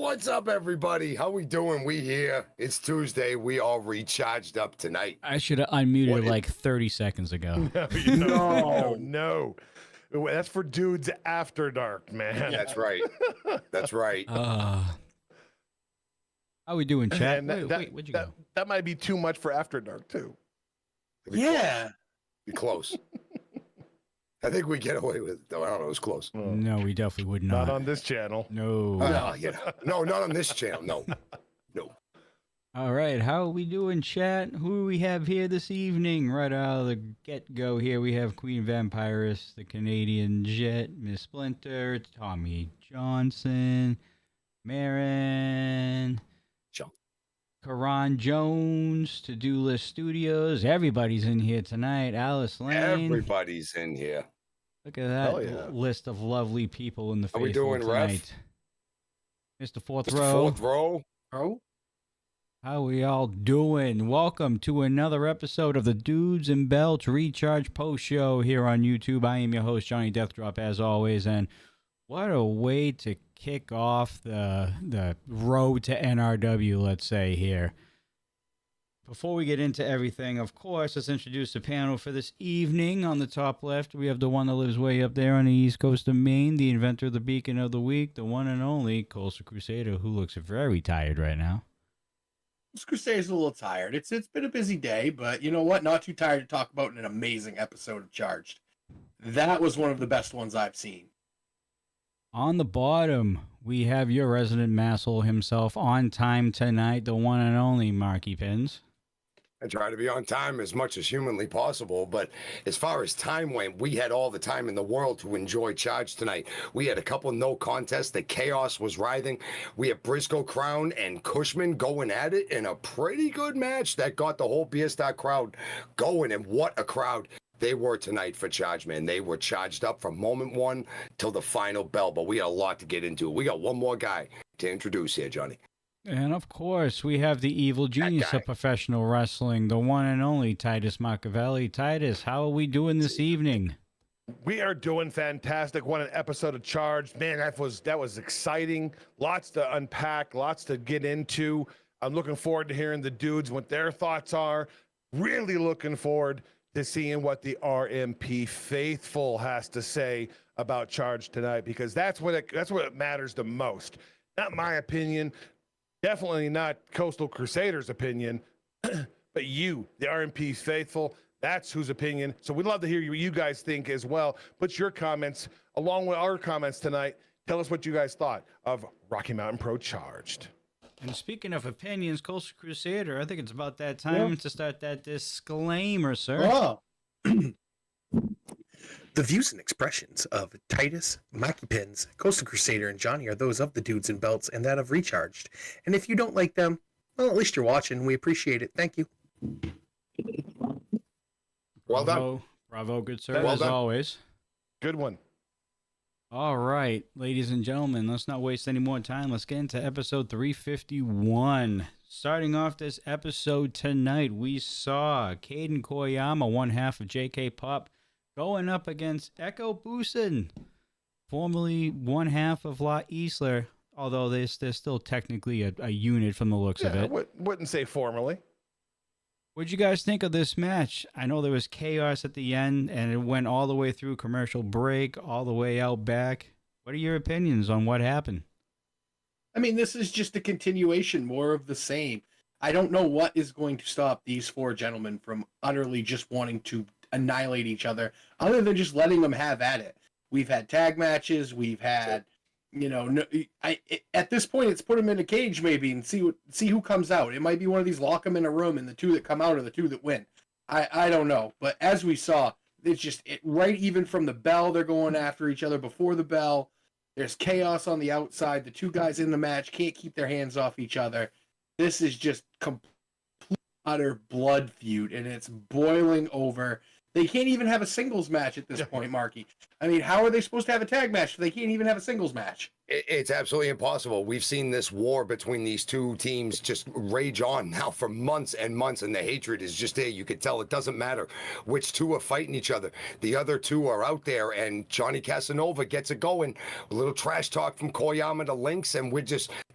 What's up, everybody? How we doing? We here. It's Tuesday. We all recharged up tonight. I should have unmuted like 30 seconds ago. No. That's for dudes after dark, man. That's right. That's right. How we doing, chat? Wait, where'd you go? That might be too much for after dark, too. Yeah. Be close. I think we get away with it, though. I don't know. It was close. No, we definitely would not. Not on this channel. No. No, not on this channel. No. All right, how are we doing, chat? Who do we have here this evening? Right out of the get-go here, we have Queen Vampirus, the Canadian Jet, Miss Splinter, Tommy Johnson, Marin, Karan Jones, To-Do List Studios. Everybody's in here tonight. Alice Lane. Everybody's in here. Look at that list of lovely people in the faithful. Are we doing tonight. Mr. Fourth Row. Fourth Row. How we all doing? Welcome to another episode of the Dudes and Belts Recharge Post Show here on YouTube. I am your host, Johnny Deathdrop, as always, and what a way to kick off the road to NRW, let's say, here. Before we get into everything, of course, let's introduce the panel for this evening. On the top left, we have the one that lives way up there on the east coast of Maine, the inventor of the beacon of the week, the one and only Coastal Crusader, who looks very tired right now. This Crusader's a little tired. It's been a busy day, but you know what? Not too tired to talk about an amazing episode of Charged. That was one of the best ones I've seen. On the bottom, we have your resident masshole himself on time tonight, the one and only Marky Pins. I try to be on time as much as humanly possible, but as far as time went, we had all the time in the world to enjoy Charge tonight. We had a couple no contests. The chaos was writhing. We had Briscoe Crown and Cushman going at it in a pretty good match that got the whole Beer Star crowd going, and what a crowd they were tonight for Charge, man. They were charged up from moment one till the final bell, but we had a lot to get into. We got one more guy to introduce here, Johnny. And of course, we have the evil genius of professional wrestling, the one and only Titus Machiavelli. Titus, how are we doing this evening? We are doing fantastic. What an episode of Charged. Man, that was exciting. Lots to unpack, lots to get into. I'm looking forward to hearing the dudes, what their thoughts are. Really looking forward to seeing what the RMP faithful has to say about Charged tonight, because that's what it matters the most. Not my opinion. Definitely not Coastal Crusaders' opinion, but you, the RMP faithful, that's whose opinion. So we'd love to hear what you guys think as well. Put your comments along with our comments tonight. Tell us what you guys thought of Rocky Mountain Pro Charged. And speaking of opinions, Coastal Crusader, I think it's about that time to start that disclaimer, sir. Oh. The views and expressions of Titus, Mackie Pins, Coastal Crusader, and Johnny are those of the Dudes and Belts and that of Recharged. And if you don't like them, well, at least you're watching. We appreciate it. Thank you. Well done. Bravo, good sir, Well as done. always. Good one. All right, ladies and gentlemen, let's not waste any more time. Let's get into episode 351. Starting off this episode tonight, we saw Caden Koyama, one half of JK Pop, going up against Echo Busen, formerly one half of La Isla, although they're still technically a unit from the looks of it. I wouldn't say formally. What'd you guys think of this match? I know there was chaos at the end, and it went all the way through commercial break, all the way out back. What are your opinions on what happened? I mean, this is just a continuation, more of the same. I don't know what is going to stop these four gentlemen from utterly just wanting to annihilate each other, other than just letting them have at it. We've had tag matches. We've had, at this point, it's put them in a cage maybe and see who comes out. It might be one of these lock them in a room, and the two that come out are the two that win. I don't know, but as we saw, it's just right even from the bell, they're going after each other before the bell. There's chaos on the outside. The two guys in the match can't keep their hands off each other. This is just complete utter blood feud, and it's boiling over. They can't even have a singles match at this point, Marky. I mean, how are they supposed to have a tag match if they can't even have a singles match? It's absolutely impossible. We've seen this war between these two teams just rage on now for months and months, and the hatred is just there. You could tell it doesn't matter which two are fighting each other. The other two are out there, and Johnny Casanova gets it going. A little trash talk from Koyama to Lynx, and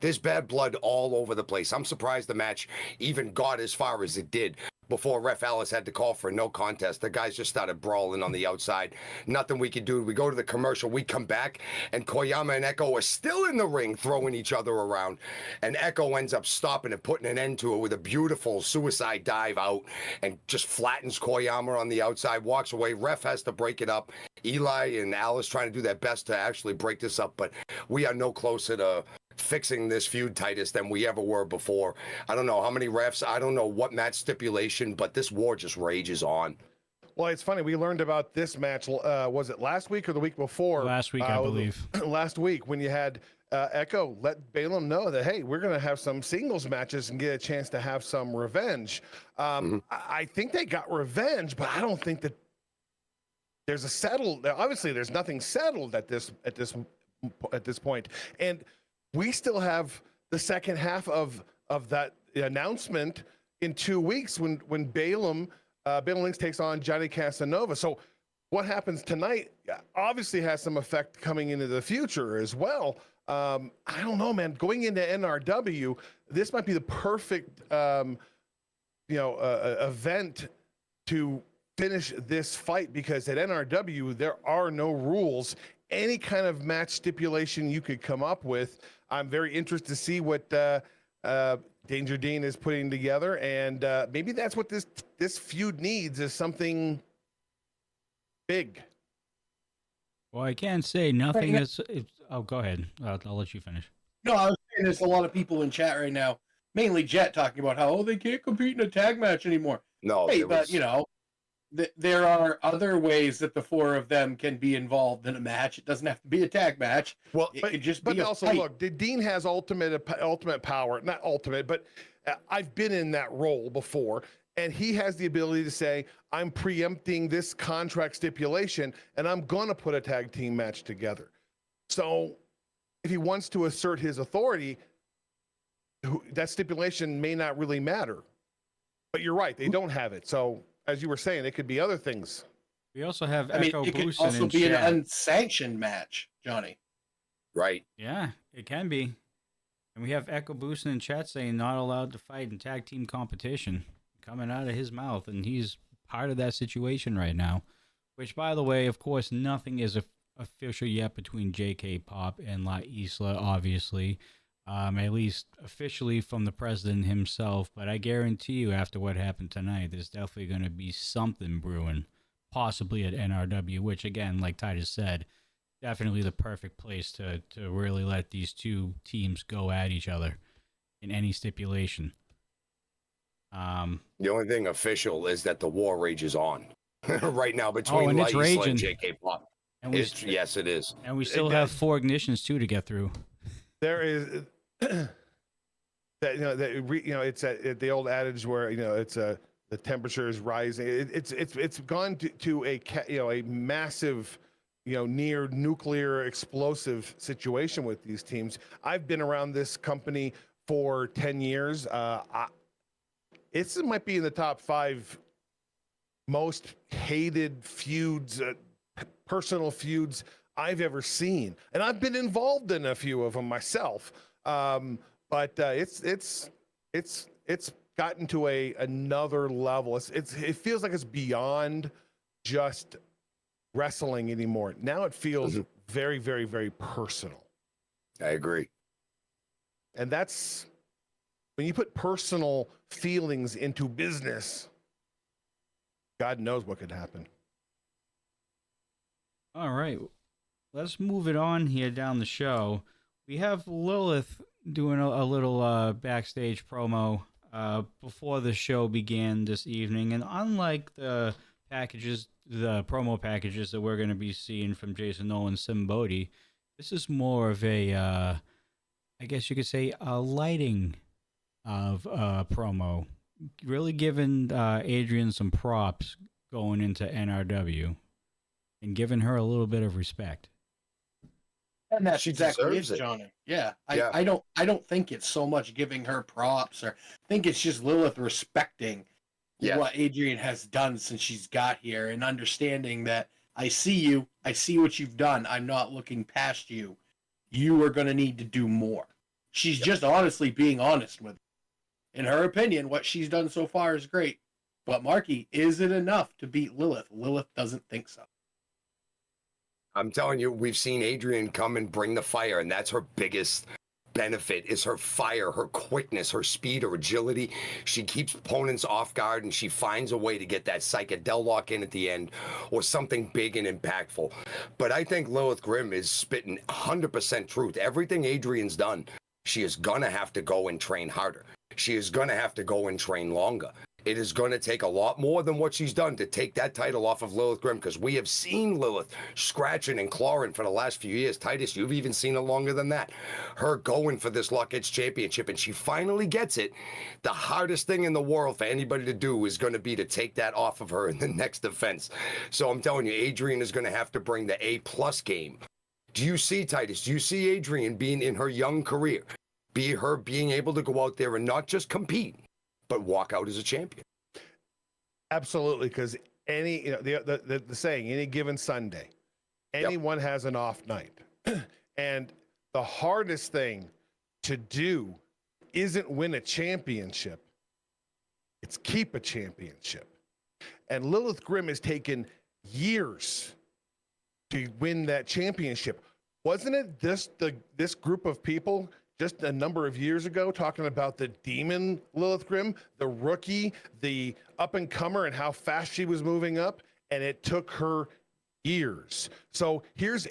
There's bad blood all over the place. I'm surprised the match even got as far as it did before Ref Alice had to call for a no contest. The guys just started brawling on the outside. Nothing we could do. We go to the commercial. We come back, and Koyama and Echo are still in the ring throwing each other around. And Echo ends up stopping and putting an end to it with a beautiful suicide dive out and just flattens Koyama on the outside, walks away. Ref has to break it up. Eli and Alice trying to do their best to actually break this up, but we are no closer to fixing this feud, Titus, than we ever were before. I don't know how many refs, I don't know what match stipulation, but this war just rages on. Well, it's funny. We learned about this match. Was it last week or the week before? Last week, I believe. Last week, when you had Echo let Balaam know that, hey, we're going to have some singles matches and get a chance to have some revenge. I think they got revenge, but I don't think that there's a settled. Obviously, there's nothing settled at this point, and we still have the second half of that announcement in 2 weeks when Balaam Links takes on Johnny Casanova. So what happens tonight obviously has some effect coming into the future as well. I don't know, man. Going into NRW, this might be the perfect event to finish this fight, because at NRW there are no rules. Any kind of match stipulation you could come up with, I'm very interested to see what Danger Dean is putting together, and maybe that's what this feud needs, is something big. Well, I can't say nothing is. Oh, go ahead. I'll let you finish. No, I was saying there's a lot of people in chat right now, mainly Jet, talking about how they can't compete in a tag match anymore. No, hey, but there are other ways that the four of them can be involved in a match. It doesn't have to be a tag match. Well, it could just be a also fight. Look, Dean has ultimate power. Not ultimate, but I've been in that role before, and he has the ability to say, I'm preempting this contract stipulation, and I'm going to put a tag team match together. So if he wants to assert his authority, that stipulation may not really matter. But you're right, they don't have it. So as you were saying, it could be other things. We also have it Echo could Boosin also in be chat. an unsanctioned match, Johnny. Right. Yeah, it can be. And we have Echo Boosin in chat saying not allowed to fight in tag team competition, coming out of his mouth, and he's part of that situation right now. Which, by the way, of course, nothing is official yet between JK Pop and La Isla, obviously. At least officially from the president himself, but I guarantee you after what happened tonight, there's definitely going to be something brewing, possibly at NRW, which again, like Titus said, definitely the perfect place to really let these two teams go at each other in any stipulation. The only thing official is that the war rages on right now between La Isla and JK Pop. And yes, it is. And we still have 4 ignitions too to get through. There is it's the old adage where it's the temperature is rising. It's gone to a massive near nuclear explosive situation with these teams. I've been around this company for 10 years. It might be in the top 5 most hated feuds, personal feuds I've ever seen, and I've been involved in a few of them myself. But it's gotten to another level. It feels like it's beyond just wrestling anymore. Now it feels very, very, very personal. I agree. And that's when you put personal feelings into business, God knows what could happen. All right. Let's move it on here down the show. We have Lilith doing a little backstage promo before the show began this evening. And unlike the promo packages that we're going to be seeing from Jason Nolan Simbodi, this is more of a, I guess you could say, a lighting of promo. Really giving Adrian some props going into NRW and giving her a little bit of respect. And that's She exactly deserves it, it. Johnny. Yeah. Yeah. I don't think it's so much giving her props, or I think it's just Lilith respecting what Adrian has done since she's got here, and understanding that I see you, I see what you've done. I'm not looking past you. You are going to need to do more. She's just honestly being honest with it. In her opinion, what she's done so far is great. But Marky, is it enough to beat Lilith? Lilith doesn't think so. I'm telling you, we've seen Adrian come and bring the fire, and that's her biggest benefit is her fire, her quickness, her speed, her agility. She keeps opponents off guard, and she finds a way to get that psychedel lock in at the end or something big and impactful. But I think Lilith Grimm is spitting 100% truth. Everything Adrian's done, she is going to have to go and train harder. She is going to have to go and train longer. It is going to take a lot more than what she's done to take that title off of Lilith Grimm, because we have seen Lilith scratching and clawing for the last few years. Titus, you've even seen it longer than that. Her going for this Luck-Edge championship, and she finally gets it. The hardest thing in the world for anybody to do is going to be to take that off of her in the next defense. So I'm telling you, Adrian is going to have to bring the A+ game. Do you see, Titus, do you see Adrian being in her young career, being able to go out there and not just compete, but walk out as a champion? Absolutely, because the saying, any given Sunday, anyone has an off night. And the hardest thing to do isn't win a championship, it's keep a championship. And Lilith Grimm has taken years to win that championship. Wasn't it this group of people just a number of years ago talking about the demon Lilith Grimm, the rookie, the up-and-comer, and how fast she was moving up? And it took her years. So here's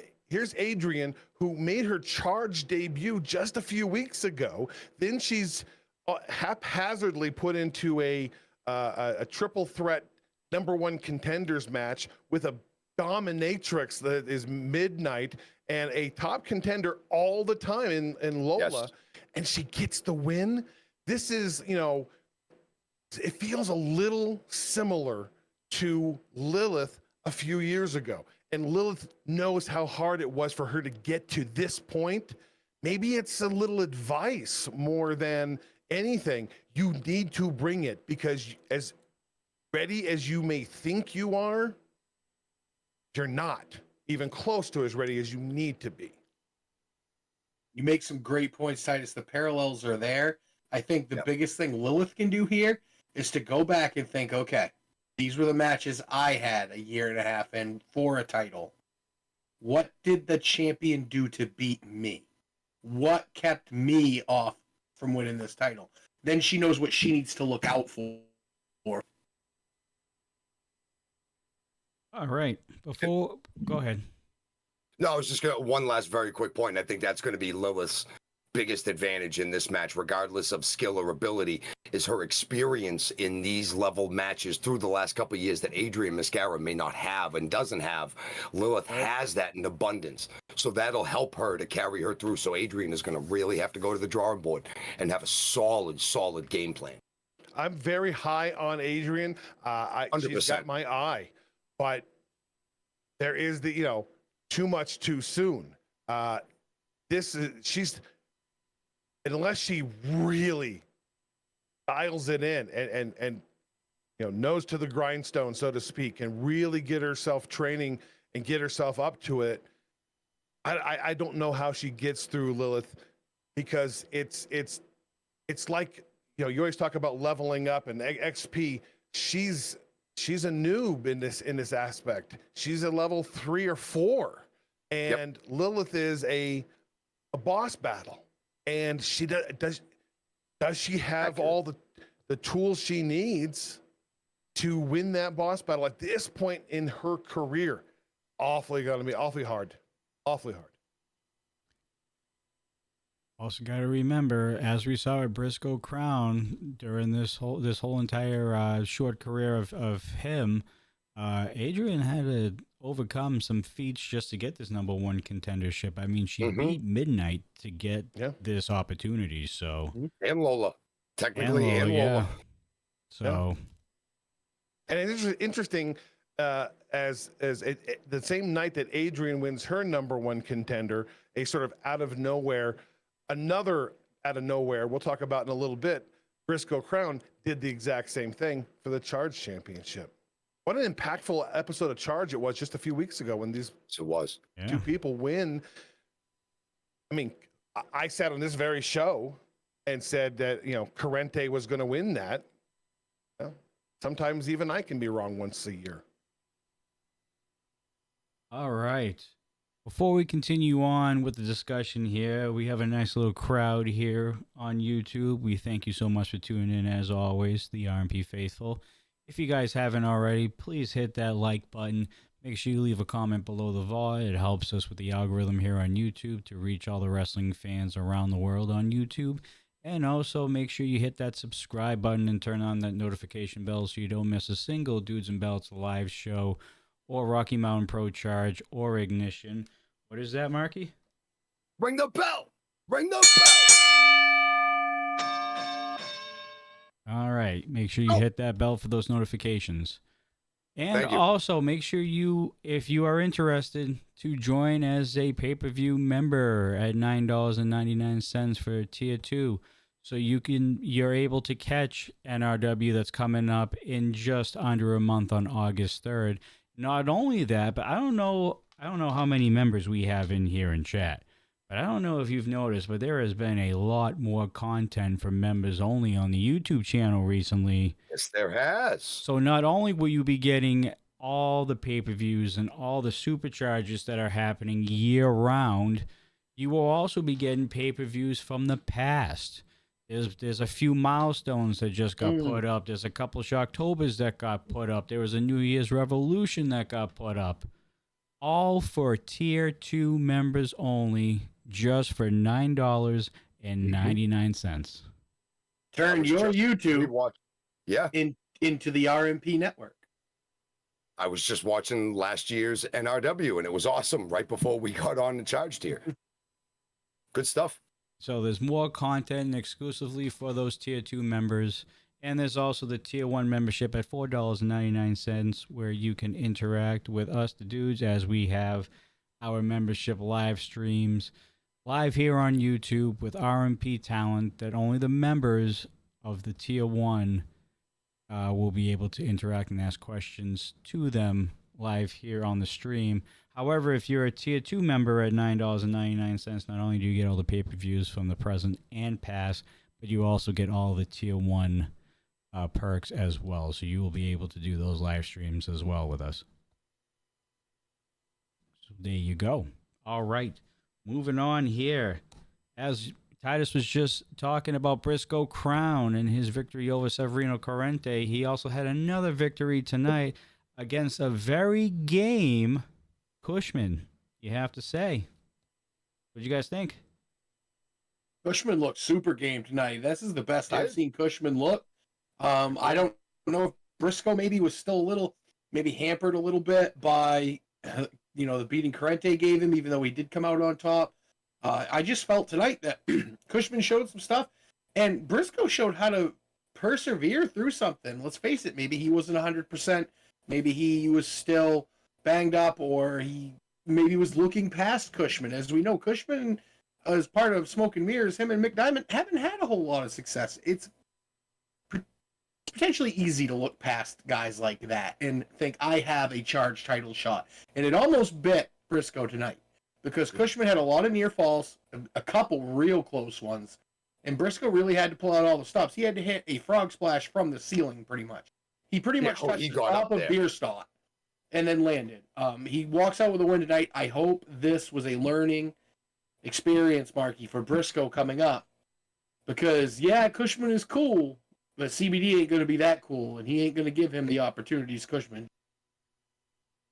Adrian, who made her Charge debut just a few weeks ago. Then she's haphazardly put into a triple threat #1 contenders match with a dominatrix that is Midnight and a top contender all the time in Lola. Yes. And she gets the win. This is, it feels a little similar to Lilith a few years ago. And Lilith knows how hard it was for her to get to this point. Maybe it's a little advice more than anything. You need to bring it, because as ready as you may think you are, you're not even close to as ready as you need to be. You make some great points, Titus. The parallels are there. I think the biggest thing Lilith can do here is to go back and think, okay, these were the matches I had a year and a half in for a title. What did the champion do to beat me? What kept me off from winning this title? Then she knows what she needs to look out for. All right. Go ahead. No, I was just going to, one last very quick point. I think that's going to be Lilith's biggest advantage in this match, regardless of skill or ability, is her experience in these level matches through the last couple of years that Adrian Mascara may not have and doesn't have. Lilith has that in abundance. So that'll help her to carry her through. So Adrian is going to really have to go to the drawing board and have a solid game plan. I'm very high on Adrian. She's got my eye. But there is the, too much too soon. Unless she really dials it in and nose to the grindstone, so to speak, and really get herself training and get herself up to it, I don't know how she gets through Lilith, because it's like, you always talk about leveling up, and XP, she's a noob in this aspect. She's a level 3 or 4, and Lilith is a boss battle. And she does she have all the tools she needs to win that boss battle at this point in her career? Awfully hard. Also got to remember, as we saw at Briscoe Crown during this whole entire short career of him, Adrian had to overcome some feats just to get this #1 contendership. I mean, she beat Midnight to get this opportunity. So and Lola, technically, and Lola. So, and it's interesting. As the same night that Adrian wins her #1 contender, a sort of out of nowhere, another out of nowhere, we'll talk about in a little bit, Briscoe Crown did the exact same thing for the Charge Championship. What an impactful episode of Charge it was just a few weeks ago when these two people win. I mean, I sat on this very show and said that, Corrente was going to win that. Well, sometimes even I can be wrong once a year. All right. Before we continue on with the discussion here, we have a nice little crowd here on YouTube. We thank you so much for tuning in, as always, the RMP faithful. If you guys haven't already, please hit that like button. Make sure you leave a comment below the VOD. It helps us with the algorithm here on YouTube to reach all the wrestling fans around the world on YouTube. And also make sure you hit that subscribe button and turn on that notification bell so you don't miss a single Dudes and Belts live show or Rocky Mountain Pro Charge or Ignition. What is that, Marky? Ring the bell! Ring the bell! All right. Make sure you hit that bell for those notifications. And Thank you. also make sure you, if you are interested, to join as a pay-per-view member at $9.99 for tier 2. So you're able to catch NRW that's coming up in just under a month on August 3rd. Not only that, but I don't know how many members we have in here in chat. But I don't know if you've noticed, but there has been a lot more content for members only on the YouTube channel recently. Yes, there has. So not only will you be getting all the pay-per-views and all the supercharges that are happening year-round, you will also be getting pay-per-views from the past. There's a few milestones that just got put up. There's a couple of Shocktober's that got put up. There was a New Year's Revolution that got put up. All for Tier 2 members only, just for $9.99. Turn your YouTube into the RMP network. I was just watching last year's NRW, and it was awesome right before we got on the charge tier. Good stuff. So there's more content exclusively for those Tier 2 members. And there's also the Tier 1 membership at $4.99, where you can interact with us, the dudes, as we have our membership live streams live here on YouTube with RMP talent that only the members of the Tier 1 will be able to interact and ask questions to them live here on the stream. However, if you're a Tier 2 member at $9.99, not only do you get all the pay-per-views from the present and past, but you also get all the Tier 1 perks as well. So you will be able to do those live streams as well with us. So there you go. All right. Moving on here. As Titus was just talking about Briscoe Crown and his victory over Severino Corrente, he also had another victory tonight against a very game Cushman, you have to say. What do you guys think? Cushman looked super game tonight. This is the best I've seen Cushman look. I don't know if Briscoe maybe was still a little, maybe hampered a little bit by, the beating Corrente gave him, even though he did come out on top. I just felt tonight that Cushman showed some stuff, and Briscoe showed how to persevere through something. Let's face it, maybe he wasn't 100%. Maybe he was still banged up, or he maybe was looking past Cushman. As we know, Cushman, as part of Smoke and Mirrors, him and McDiamond haven't had a whole lot of success. It's potentially easy to look past guys like that and think, I have a charge title shot. And it almost bit Briscoe tonight, because Cushman had a lot of near falls, a couple real close ones, and Briscoe really had to pull out all the stops. He had to hit a frog splash from the ceiling pretty much. He pretty much touched the top of Bierstadt and then landed. He walks out with a win tonight. I hope this was a learning experience, Marky, for Briscoe coming up. Because, yeah, Cushman is cool, but CBD ain't going to be that cool, and he ain't going to give him the opportunities Cushman.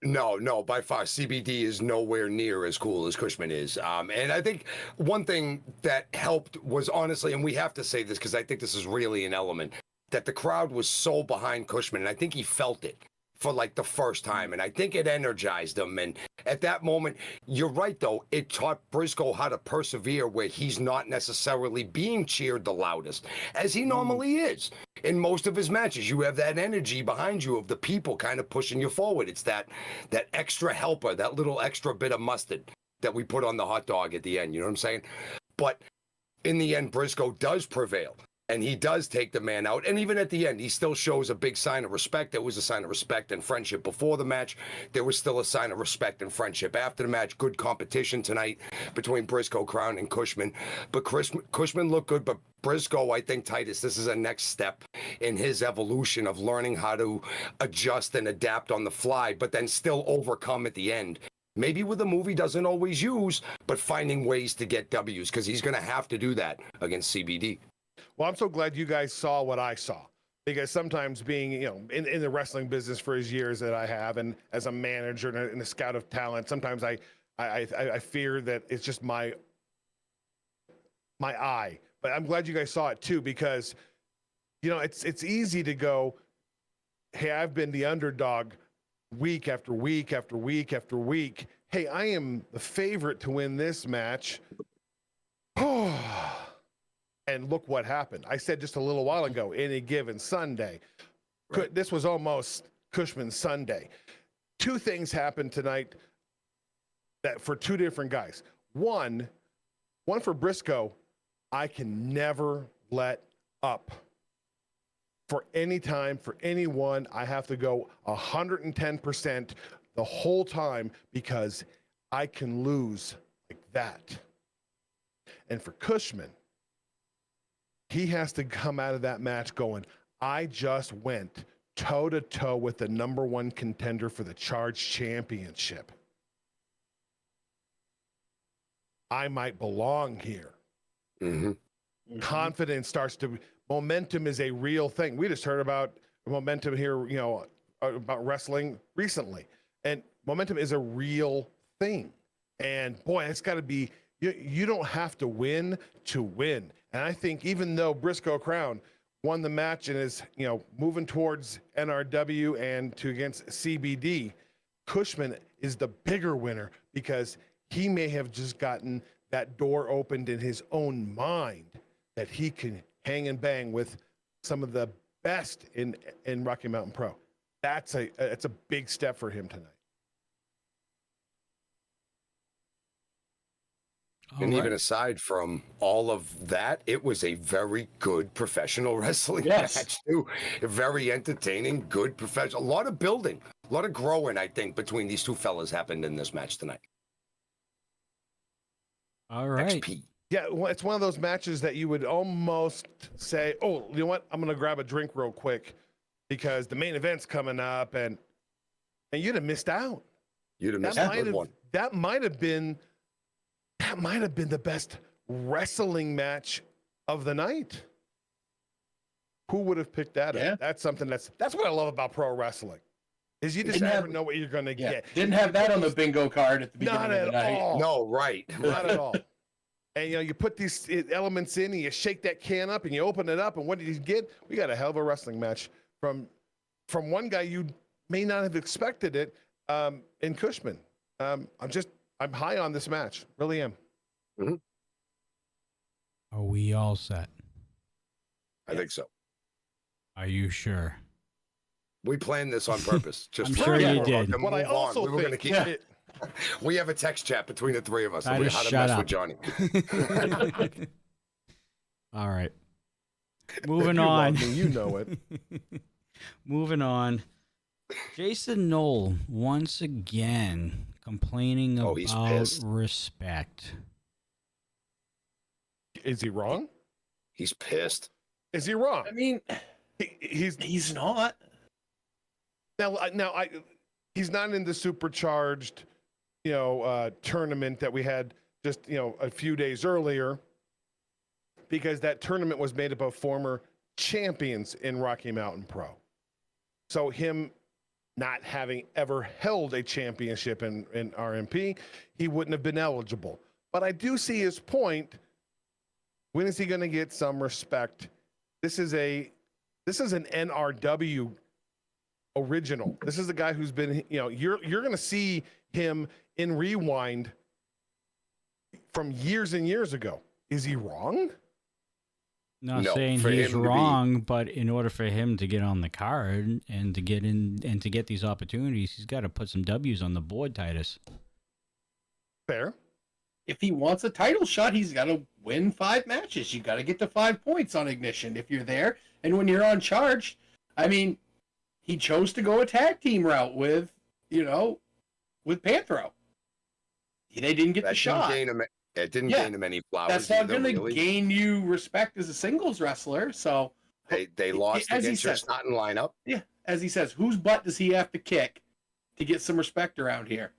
No, by far, CBD is nowhere near as cool as Cushman is. And I think one thing that helped was, honestly, and we have to say this because I think this is really an element, that the crowd was so behind Cushman, and I think he felt it for like the first time, and I think it energized him. And at that moment, you're right, though, it taught Briscoe how to persevere where he's not necessarily being cheered the loudest, as he normally is. In most of his matches, you have that energy behind you of the people kind of pushing you forward. It's that extra helper, that little extra bit of mustard that we put on the hot dog at the end, you know what I'm saying? But in the end, Briscoe does prevail. And he does take the man out. And even at the end, he still shows a big sign of respect. There was a sign of respect and friendship before the match. There was still a sign of respect and friendship after the match. Good competition tonight between Briscoe, Crown, and Cushman. But Cushman looked good. But Briscoe, I think, Titus, this is a next step in his evolution of learning how to adjust and adapt on the fly, but then still overcome at the end. Maybe with a move he doesn't always use, but finding ways to get W's, because he's going to have to do that against CBD. Well, I'm so glad you guys saw what I saw, because sometimes being, in the wrestling business for as years that I have, and as a manager and a scout of talent, sometimes I fear that it's just my eye. But I'm glad you guys saw it too, because it's easy to go, hey, I've been the underdog week after week after week after week. Hey, I am the favorite to win this match. Oh. And look what happened. I said just a little while ago, any given Sunday. Right. This was almost Cushman's Sunday. Two things happened tonight that for two different guys. One for Briscoe, I can never let up. For any time, for anyone, I have to go 110% the whole time, because I can lose like that. And for Cushman, he has to come out of that match going, I just went toe-to-toe with the number one contender for the Charge Championship. I might belong here. Mm-hmm. Confidence starts to, momentum is a real thing. We just heard about momentum here, about wrestling recently. And momentum is a real thing. And boy, it's got to be, you don't have to win to win. And I think even though Briscoe Crown won the match and is, moving towards NRW and to against CBD, Cushman is the bigger winner, because he may have just gotten that door opened in his own mind that he can hang and bang with some of the best in Rocky Mountain Pro. That's a big step for him tonight. And even aside from all of that, it was a very good professional wrestling match too. Very entertaining, good professional. A lot of building, a lot of growing, I think, between these two fellas happened in this match tonight. All right. XP. Yeah, well, it's one of those matches that you would almost say, oh, you know what? I'm going to grab a drink real quick because the main event's coming up, and you'd have missed out. You'd have missed a good one. That might have been the best wrestling match of the night. Who would have picked that up? That's something that's what I love about pro wrestling, is you just never know what you're going to get. Didn't have that on the bingo card at the beginning Not of the night. all. No, right. Not at all. And you put these elements in, and you shake that can up, and you open it up, and what did you get? We got a hell of a wrestling match from one guy you may not have expected it, in Cushman. I'm high on this match, really am. Mm-hmm. Are we all set? I think so. Are you sure? We planned this on purpose. Just I'm sure you did. What I also we were going to keep it. We have a text chat between the three of us. How to mess up. with Johnny. All right. Moving on. You know it. Moving on. Jason Knoll once again complaining about respect. Is he wrong? He's pissed. Is he wrong? I mean, he's not. Now, he's not in the supercharged, tournament that we had just, a few days earlier, because that tournament was made up of former champions in Rocky Mountain Pro. So him not having ever held a championship in RMP, he wouldn't have been eligible. But I do see his point. When is he going to get some respect? This is an NRW original. This is the guy who's been, you're going to see him in Rewind from years and years ago. Is he wrong? Not saying he's wrong, but in order for him to get on the card and to get in and to get these opportunities, he's got to put some W's on the board, Titus. Fair. if he wants a title shot, he's got to win 5 matches. You got to get to 5 points on Ignition if you're there. And when you're on Charge, I mean, he chose to go a tag team route with, with Panthro. They didn't get the shot. It didn't gain him any flowers. That's not going to gain you respect as a singles wrestler. So they lost against your starting lineup. Yeah, as he says, whose butt does he have to kick to get some respect around here?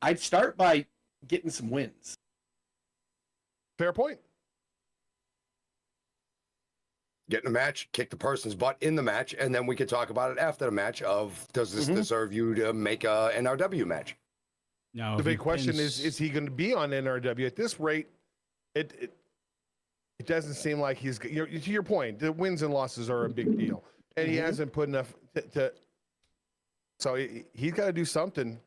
I'd start by getting some wins. Fair point. Get in a match, kick the person's butt in the match, and then we could talk about it after the match of, does this deserve you to make a NRW match? No. The big question is he going to be on NRW? At this rate, it doesn't seem like he's, to your point, the wins and losses are a big deal. And he hasn't put enough so he's got to do something.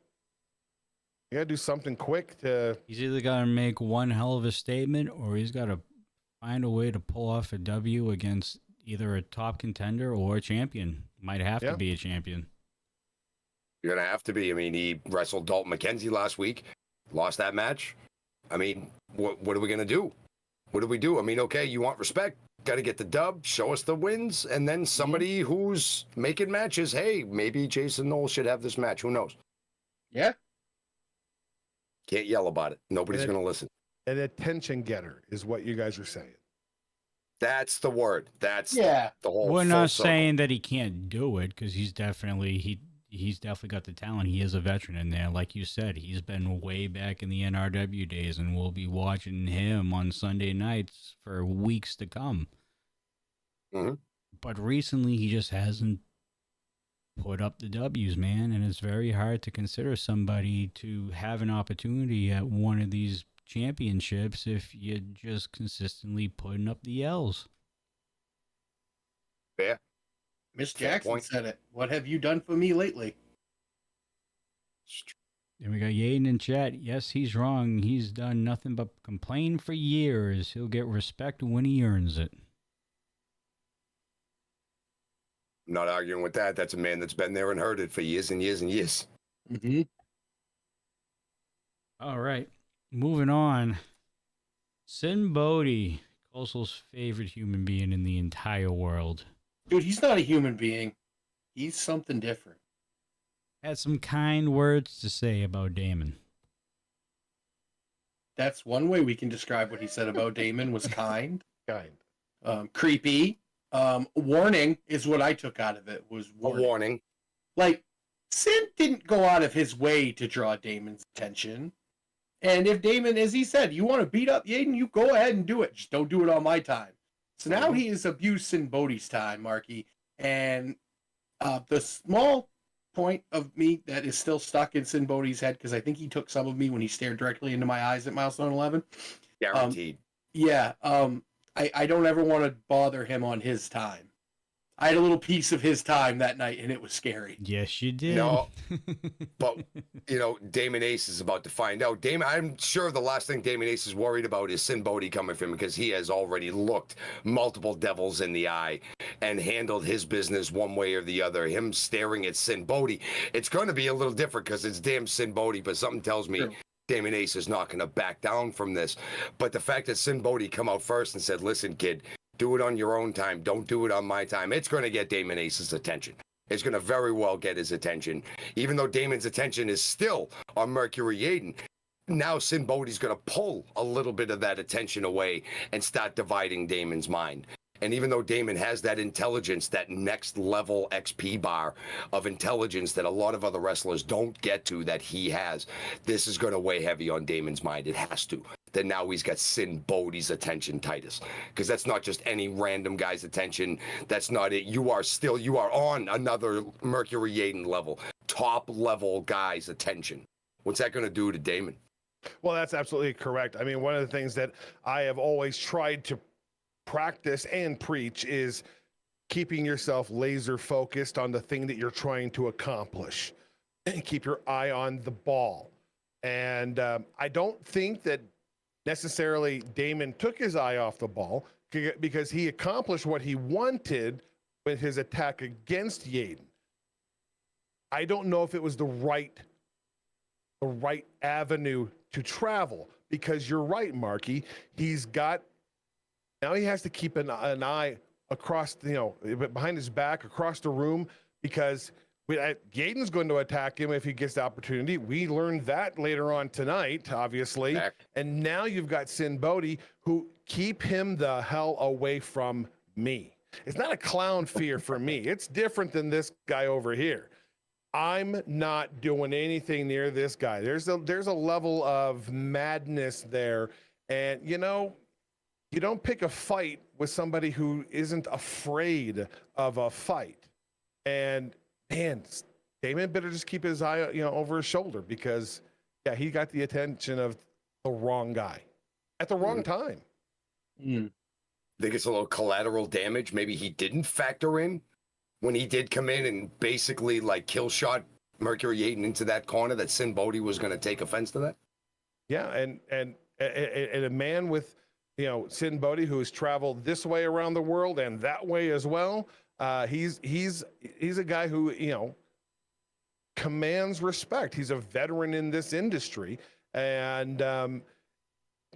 You got to do something quick to. He's either got to make one hell of a statement, or he's got to find a way to pull off a W against either a top contender or a champion. Might have to be a champion. You're going to have to be. I mean, he wrestled Dalton McKenzie last week, lost that match. I mean, what are we going to do? What do we do? I mean, okay, you want respect. Got to get the dub, show us the wins, and then somebody who's making matches, hey, maybe Jason Knowles should have this match. Who knows? Yeah. Can't yell about it. Nobody's going to listen. An attention getter is what you guys are saying. That's the word. That's the whole. We're not circle. saying that he can't do it, because he's definitely got the talent. He is a veteran in there. Like you said, he's been way back in the NRW days, and we'll be watching him on Sunday nights for weeks to come. Mm-hmm. But recently, he just hasn't put up the W's, man, and it's very hard to consider somebody to have an opportunity at one of these championships if you're just consistently putting up the L's. Yeah. Miss Jackson said it. What have you done for me lately? And we got Yaden in chat. Yes, he's wrong. He's done nothing but complain for years. He'll get respect when he earns it. I'm not arguing with that. That's a man that's been there and heard it for years and years and years. Mm-hmm. All right. Moving on. Sin Bodhi, Coastal's favorite human being in the entire world. Dude, he's not a human being. He's something different. Had some kind words to say about Damon. That's one way we can describe what he said about Damon was kind. Kind. Creepy. Warning is what I took out of it, was warning. A warning. Like, Sin didn't go out of his way to draw Damon's attention. And if Damon, as he said, you want to beat up Yaden, you go ahead and do it. Just don't do it on my time. So now he has abused Sin Bodhi's time, Marky. And the small point of me that is still stuck in Sin Bodhi's head, because I think he took some of me when he stared directly into my eyes at Milestone 11. Guaranteed. I don't ever want to bother him on his time. I had a little piece of his time that night, and it was scary. Yes, you did. No, but, Damon Ace is about to find out. I'm sure the last thing Damon Ace is worried about is Sin Bodhi coming for him, because he has already looked multiple devils in the eye and handled his business one way or the other. Him staring at Sin Bodhi, it's going to be a little different because it's damn Sin Bodhi, but something tells me Damon Ace is not going to back down from this. But the fact that Sin Bodhi come out first and said, listen, kid, do it on your own time. Don't do it on my time. It's going to get Damon Ace's attention. It's going to very well get his attention. Even though Damon's attention is still on Mercury Yaden, now Sin Bodhi's going to pull a little bit of that attention away and start dividing Damon's mind. And even though Damon has that intelligence, that next level XP bar of intelligence that a lot of other wrestlers don't get to, that he has, this is going to weigh heavy on Damon's mind. It has to. Then now he's got Sin Bodhi's attention, Titus. Because that's not just any random guy's attention. That's not it. You are on another Mercury Yaden level. Top level guy's attention. What's that going to do to Damon? Well, that's absolutely correct. I mean, one of the things that I have always tried to practice and preach is keeping yourself laser focused on the thing that you're trying to accomplish and keep your eye on the ball. And I don't think that necessarily Damon took his eye off the ball, because he accomplished what he wanted with his attack against Yaden. I don't know if it was the right avenue to travel, because you're right, Marky. Now he has to keep an eye across, behind his back, across the room, because Yaden's going to attack him if he gets the opportunity. We learned that later on tonight, obviously. And now you've got Sin Bodhi, who keep him the hell away from me. It's not a clown fear for me. It's different than this guy over here. I'm not doing anything near this guy. There's a level of madness there. And, you don't pick a fight with somebody who isn't afraid of a fight. And, man, Damon better just keep his eye, over his shoulder, because, yeah, he got the attention of the wrong guy at the wrong time. I think it's a little collateral damage. Maybe he didn't factor in when he did come in and basically kill shot Mercury Yaden into that corner, that Sin Bodhi was going to take offense to that. Yeah, and a man with Sin Bodhi, who has traveled this way around the world and that way as well. He's a guy who commands respect. He's a veteran in this industry, and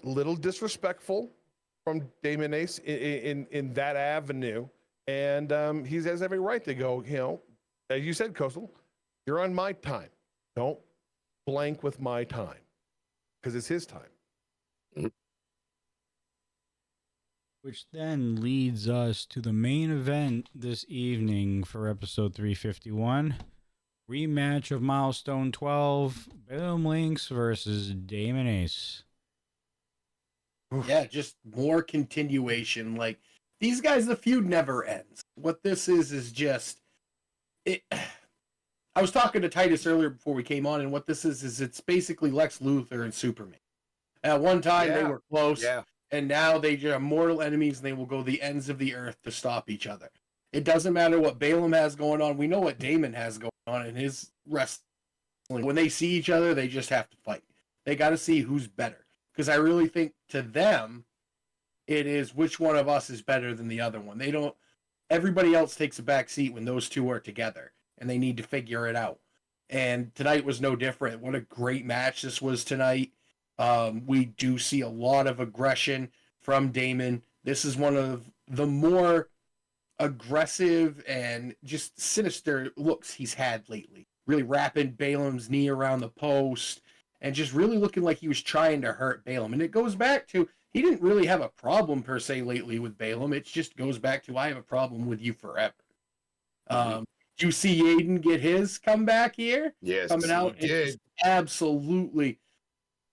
little disrespectful from Damon Ace in that avenue. And he has every right to go, as you said, Coastal, you're on my time. Don't blank with my time, because it's his time. Which then leads us to the main event this evening for episode 351. Rematch of Milestone 12, Boom Links versus Damon Ace. Yeah, just more continuation. Like, these guys, the feud never ends. What this is just it. I was talking to Titus earlier before we came on, and what this is it's basically Lex Luthor and Superman. At one time they were close, and now they are mortal enemies, and they will go the ends of the earth to stop each other. It doesn't matter what Balaam has going on. We know what Damon has going on in his wrestling. When they see each other, they just have to fight. They got to see who's better. Because I really think to them, it is which one of us is better than the other one. Everybody else takes a back seat when those two are together, and they need to figure it out. And tonight was no different. What a great match this was tonight. We do see a lot of aggression from Damon. This is one of the more aggressive and just sinister looks he's had lately. Really wrapping Balaam's knee around the post and just really looking like he was trying to hurt Balaam. And it goes back to, he didn't really have a problem per se lately with Balaam. It just goes back to, I have a problem with you forever. You see Yaden get his comeback here? Yes, coming out. he did. Absolutely.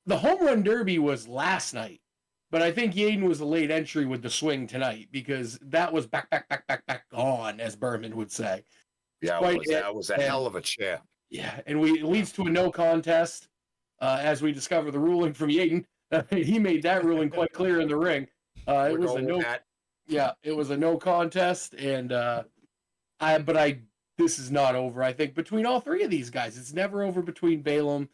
The home run derby was last night, but I think Yaden was a late entry with the swing tonight, because that was back on, as Berman would say. Yeah, that was a hell of a chair. Yeah, and it leads to a no contest, as we discover the ruling from Yaden. He made that ruling quite clear in the ring. It was a no. Yeah, it was a no contest, and this is not over. I think between all three of these guys, it's never over between Balaam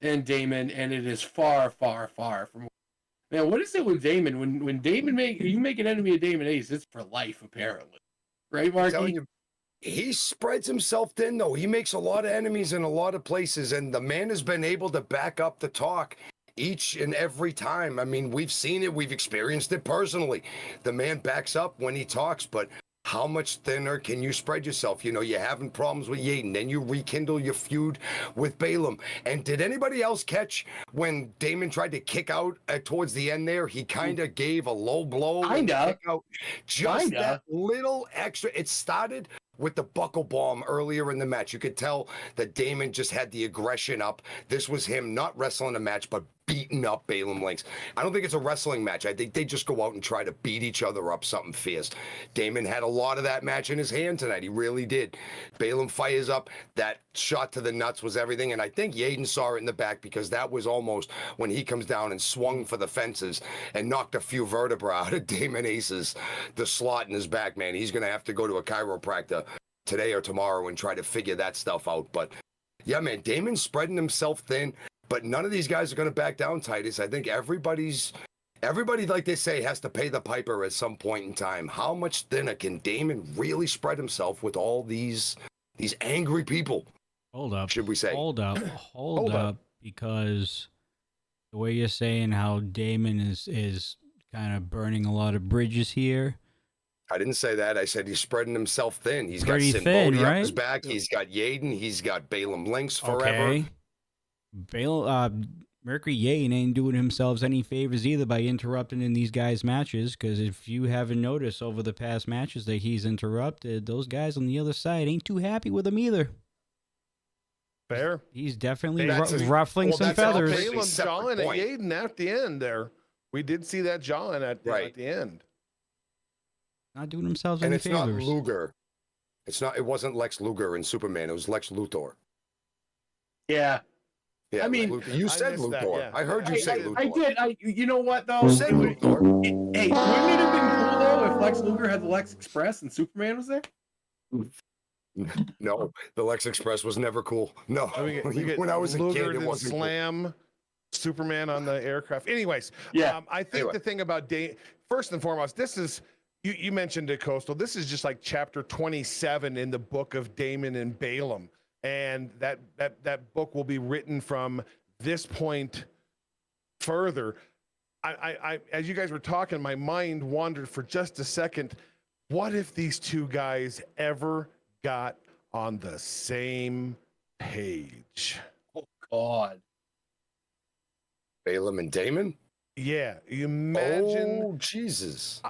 and Damon, and it is far, far, far from. Man, what is it with Damon? When Damon you make an enemy of Damon Ace, it's for life, apparently. Right, Marky? He spreads himself thin, though. He makes a lot of enemies in a lot of places, and the man has been able to back up the talk each and every time. I mean, we've seen it. We've experienced it personally. The man backs up when he talks, but how much thinner can you spread yourself? You're having problems with Yaden, then you rekindle your feud with Balaam. And did anybody else catch when Damon tried to kick out towards the end there? He kind of gave a low blow. Kinda. Just that little extra. It started with the buckle bomb earlier in the match. You could tell that Damon just had the aggression up. This was him not wrestling a match, but beating up Balaam Links. I don't think it's a wrestling match. I think they just go out and try to beat each other up something fierce. Damon had a lot of that match in his hand tonight. He really did. Balaam fires up. That shot to the nuts was everything. And I think Yaden saw it in the back, because that was almost when he comes down and swung for the fences and knocked a few vertebrae out of Damon Ace's, the slot in his back, man. He's going to have to go to a chiropractor today or tomorrow and try to figure that stuff out. But yeah, man, Damon's spreading himself thin. But none of these guys are going to back down, Titus. I think everybody, like they say, has to pay the piper at some point in time. How much thinner can Damon really spread himself with all these angry people? Hold up. Should we say? Hold up, because The way you're saying how Damon is kind of burning a lot of bridges here. I didn't say that. I said he's spreading himself thin. He's Pretty got thin, Simbodi up right? his back. He's got Yaden. He's got Balaam Lynx forever. Okay. Mercury Yane ain't doing himself any favors either by interrupting in these guys' matches, because if you haven't noticed over the past matches that he's interrupted, those guys on the other side ain't too happy with him either. Fair. He's definitely That's ruffling well, some that's all feathers. Balaam Balaam separate jawing at point. Yaden at the end there. We did see that jawing at the end. Not doing themselves And any it's not favors. Luger. It wasn't Lex Luger in Superman. It was Lex Luthor. Yeah. Yeah, I mean, Luthor. You said missed that, Luthor. yeah. I heard you say Luthor. I did. You know what though? You said Luthor. Hey, wouldn't it have been cool though if Lex Luger had the Lex Express and Superman was there? No, the Lex Express was never cool. No, We get when I was a Luger kid, it to wasn't cool. slam Superman on the aircraft. Anyways, Yeah. I think Anyway. the thing about first and foremost, this is you mentioned it, Coastal. This is just like chapter 27 in the book of Damon and Balaam, and that book will be written from this point further. I as you guys were talking, my mind wandered for just a second. What if these two guys ever got on the same page? Oh God. Balaam and Damon? Yeah, you imagine. Oh, Jesus.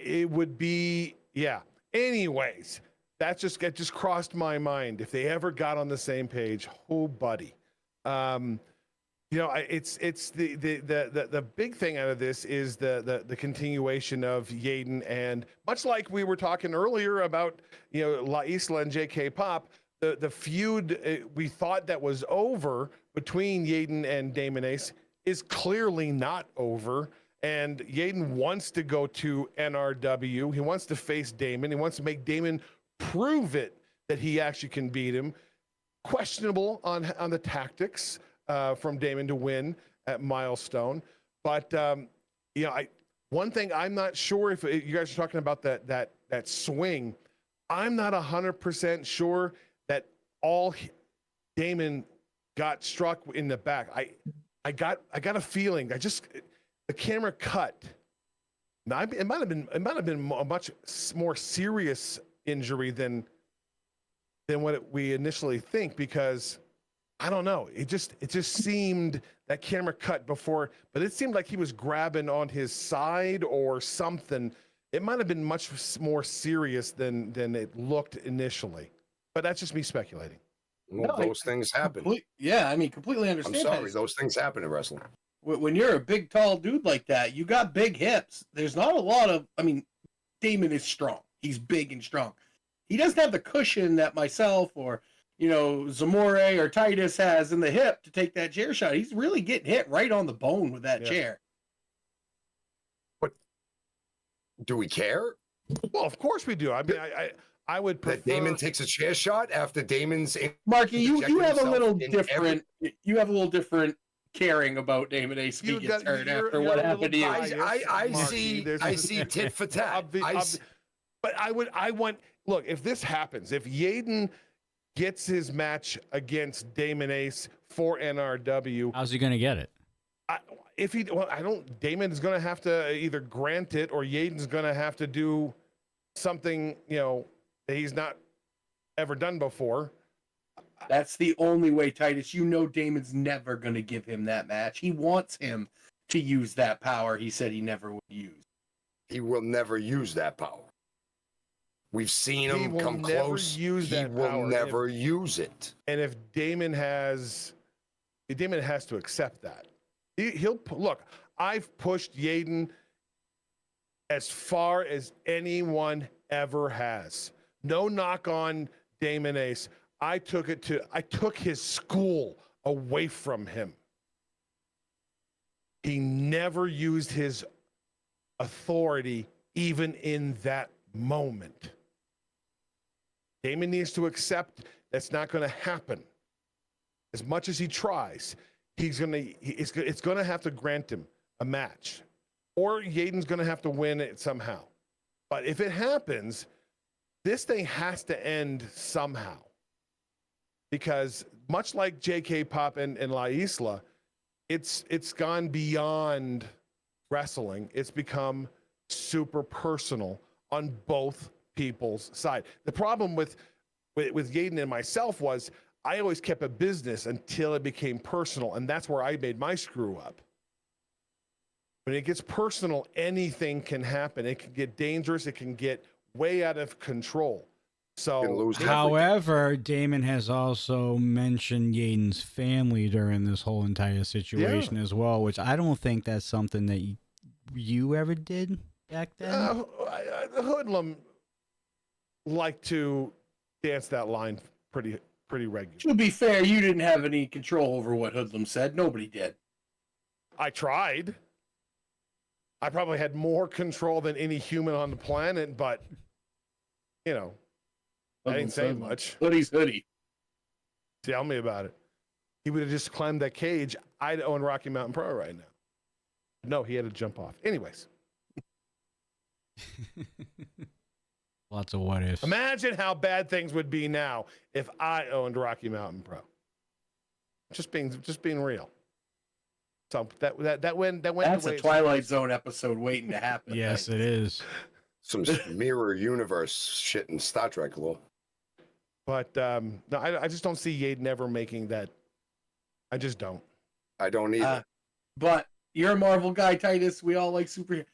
It would be, yeah. Anyways, that just crossed my mind. If they ever got on the same page, oh, buddy. It's the big thing out of this is the continuation of Yaden, and much like we were talking earlier about La Isla and J.K. Pop, the feud we thought that was over between Yaden and Damon Ace is clearly not over. And Yaden wants to go to NRW. He wants to face Damon. He wants to make Damon prove it that he actually can beat him. Questionable on the tactics from Damon to win at Milestone. But one thing I'm not sure if you guys are talking about that swing. I'm not 100% sure that Damon got struck in the back. I got a feeling. The camera cut. Now it might have been a much more serious injury than what we initially think, because I don't know. It just seemed that camera cut before, but it seemed like he was grabbing on his side or something. It might have been much more serious than it looked initially, but that's just me speculating. Well, those things happen. Completely I'm understand. sorry. Those things happen in wrestling. When you're a big, tall dude like that, you got big hips. There's not a lot of. Damon is strong. He's big and strong. He doesn't have the cushion that myself or Zamore or Titus has in the hip to take that chair shot. He's really getting hit right on the bone with that chair. But do we care Well, of course we do. I mean, I would prefer that Damon takes a chair shot after Damon's? Marky, you have a himself little in different. You have a little different caring about Damon Ace if he gets hurt after what happened to you. I see tit for tat. But I want, look, if this happens, if Yaden gets his match against Damon Ace for NRW, How's he gonna get it? Damon is going to have to either grant it, or Yaden's going to have to do something, that he's not ever done before. That's the only way, Titus. Damon's never going to give him that match. He wants him to use that power he said he never would use. He will never use that power. We've seen him come close. He will never use it. And if Damon has to accept that. He'll look. I've pushed Yaden as far as anyone ever has. No knock on Damon Ace. I took his school away from him. He never used his authority even in that moment. Damon needs to accept that's not going to happen. As much as he tries, it's going to have to grant him a match, or Yaden's going to have to win it somehow. But if it happens, this thing has to end somehow, because much like J.K. Pop and La Isla, it's gone beyond wrestling. It's become super personal on both people's side. The problem with Yaden and myself was I always kept a business until it became personal, and that's where I made my screw up. When it gets personal, anything can happen. It can get dangerous. It can get way out of control. So, however, Damon has also mentioned Yaden's family during this whole entire situation as well, which I don't think that's something that you ever did back then. The hoodlum like to dance that line pretty regularly. To be fair, you didn't have any control over what Hoodlum said. Nobody did. I tried. I probably had more control than any human on the planet, but you know, I didn't say much. Hoodie's hoodie. Tell me about it. He would have just climbed that cage. I'd own Rocky Mountain Pro right now. No, he had to jump off. Anyways. Lots of what ifs. Imagine how bad things would be now if I owned Rocky Mountain Pro. Just being real. So that went. That's a Twilight Zone episode waiting to happen. Yes, it is. Some mirror universe shit in Star Trek lore. But no, I just don't see Yaden ever making that. I just don't. I don't either. But you're a Marvel guy, Titus. We all like superheroes.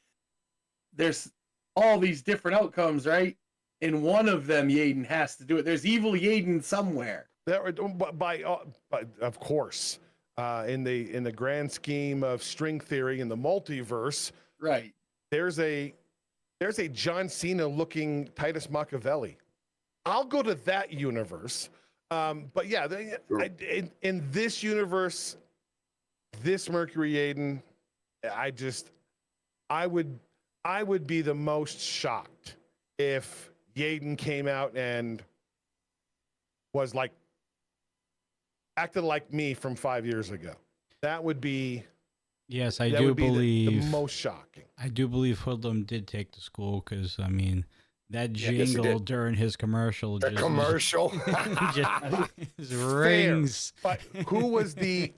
There's all these different outcomes, right? And one of them, Yaden has to do it. There's evil Yaden somewhere. Of course, in the grand scheme of string theory in the multiverse, right? There's a John Cena looking Titus Machiavelli. I'll go to that universe. But yeah, in this universe, this Mercury Yaden, I would be the most shocked if Yaden came out and was like acted like me from 5 years ago. That would be. Yes, I do believe the most shocking. I do believe Hoodlum did take to school because I mean that jingle during his commercial. Commercial just rings. But who was the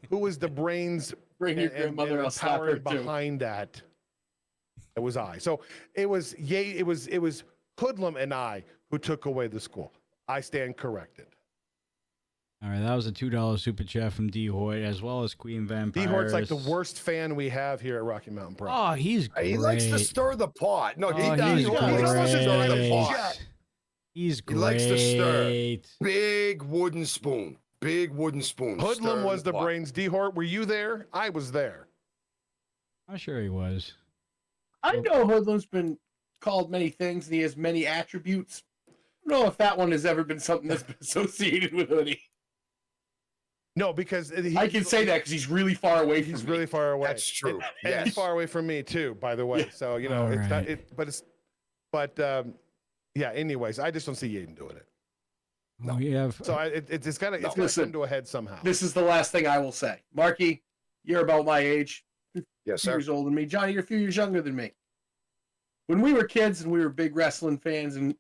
brains? Bring your grandmother and power behind that. It was I. So it was Hoodlum and I who took away the school. I stand corrected. All right, that was a $2 super chat from D Hoyt, as well as Queen Vampire. D Hoyt's like the worst fan we have here at Rocky Mountain Pro. Oh, he's great. He likes to stir the pot. No, he does. He likes to stir the pot. He's great. He likes to stir. Big wooden spoon. Big wooden spoon. Hoodlum was the brains. D Hoyt, were you there? I was there. I'm sure he was. I know Hoodlum's been called many things, and he has many attributes. I don't know if that one has ever been something that's been associated with Hoodie. No, because I can say that because he's really far away. He's really far away. That's true. And he's far away from me too, by the way. So you know, it's not. Yeah. Anyways, I just don't see Yaden doing it. No, we have. So it's got to come to a head somehow. This is the last thing I will say. Marky, you're about my age. Yes, sir. sir. Years older than me. Johnny, you're a few years younger than me. When we were kids and we were big wrestling fans and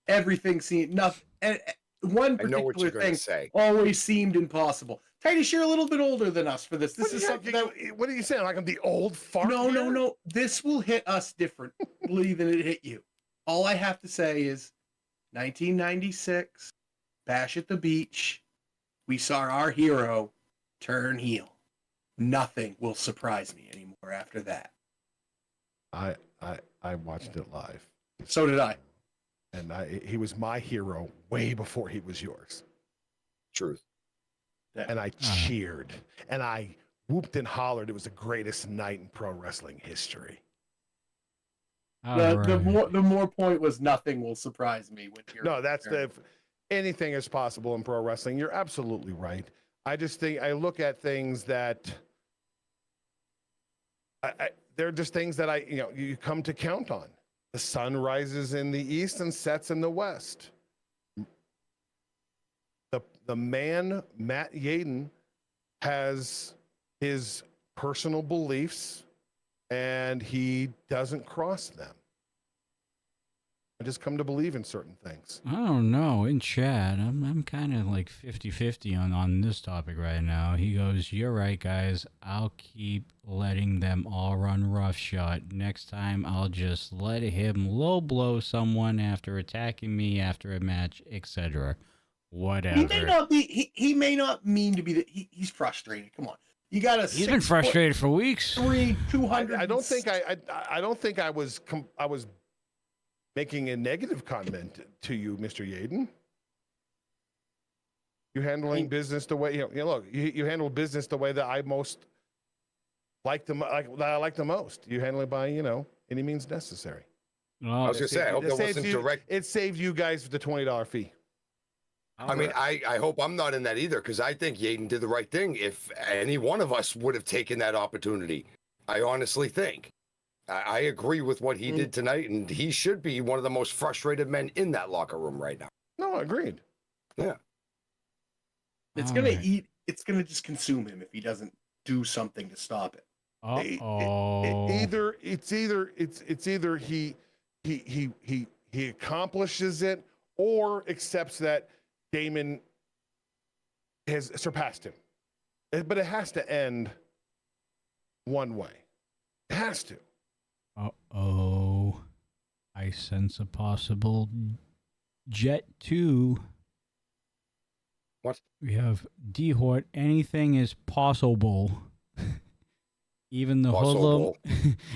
everything seemed nothing. And one particular thing always seemed impossible. Titus, you're a little bit older than us for this. This is something that. What are you saying? Like I'm the old fart? No. This will hit us differently than it hit you. All I have to say is 1996, Bash at the Beach. We saw our hero turn heel. Nothing will surprise me anymore after that. I watched it live. So did I. And he was my hero way before he was yours. Truth. And I cheered and I whooped and hollered. It was the greatest night in pro wrestling history. The more point was nothing will surprise me when you're. No, that's anything is possible in pro wrestling. You're absolutely right. I just think I look at things that they're just things that you come to count on. The sun rises in the east and sets in the west. The man, Matt Yaden, has his personal beliefs and he doesn't cross them. I just come to believe in certain things. I don't know. In chat, I'm kind of like 50-50 on this topic right now. He goes, "You're right, guys. I'll keep letting them all run roughshod. Next time, I'll just let him low blow someone after attacking me after a match, etc. Whatever." He may not be. He may not mean to be. He's frustrated. Come on, you got a. He's been frustrated for weeks. 200. I don't think I don't think I was making a negative comment to you, Mr. Yaden. You handling business the way you handle business the way that I most like that I like the most. You handle it by any means necessary. Well, I was gonna say, I hope that wasn't direct. It saved you guys the $20 fee. I mean, I hope I'm not in that either, because I think Yaden did the right thing. If any one of us would have taken that opportunity, I honestly think. I agree with what he did tonight, and he should be one of the most frustrated men in that locker room right now. No, agreed. Yeah. It's gonna eat. It's gonna just consume him if he doesn't do something to stop it. It's either he accomplishes it or accepts that Damon has surpassed him. But it has to end one way. It has to. I sense a possible Jet 2. What? We have Dehort. Anything is possible. Even the hoodlum,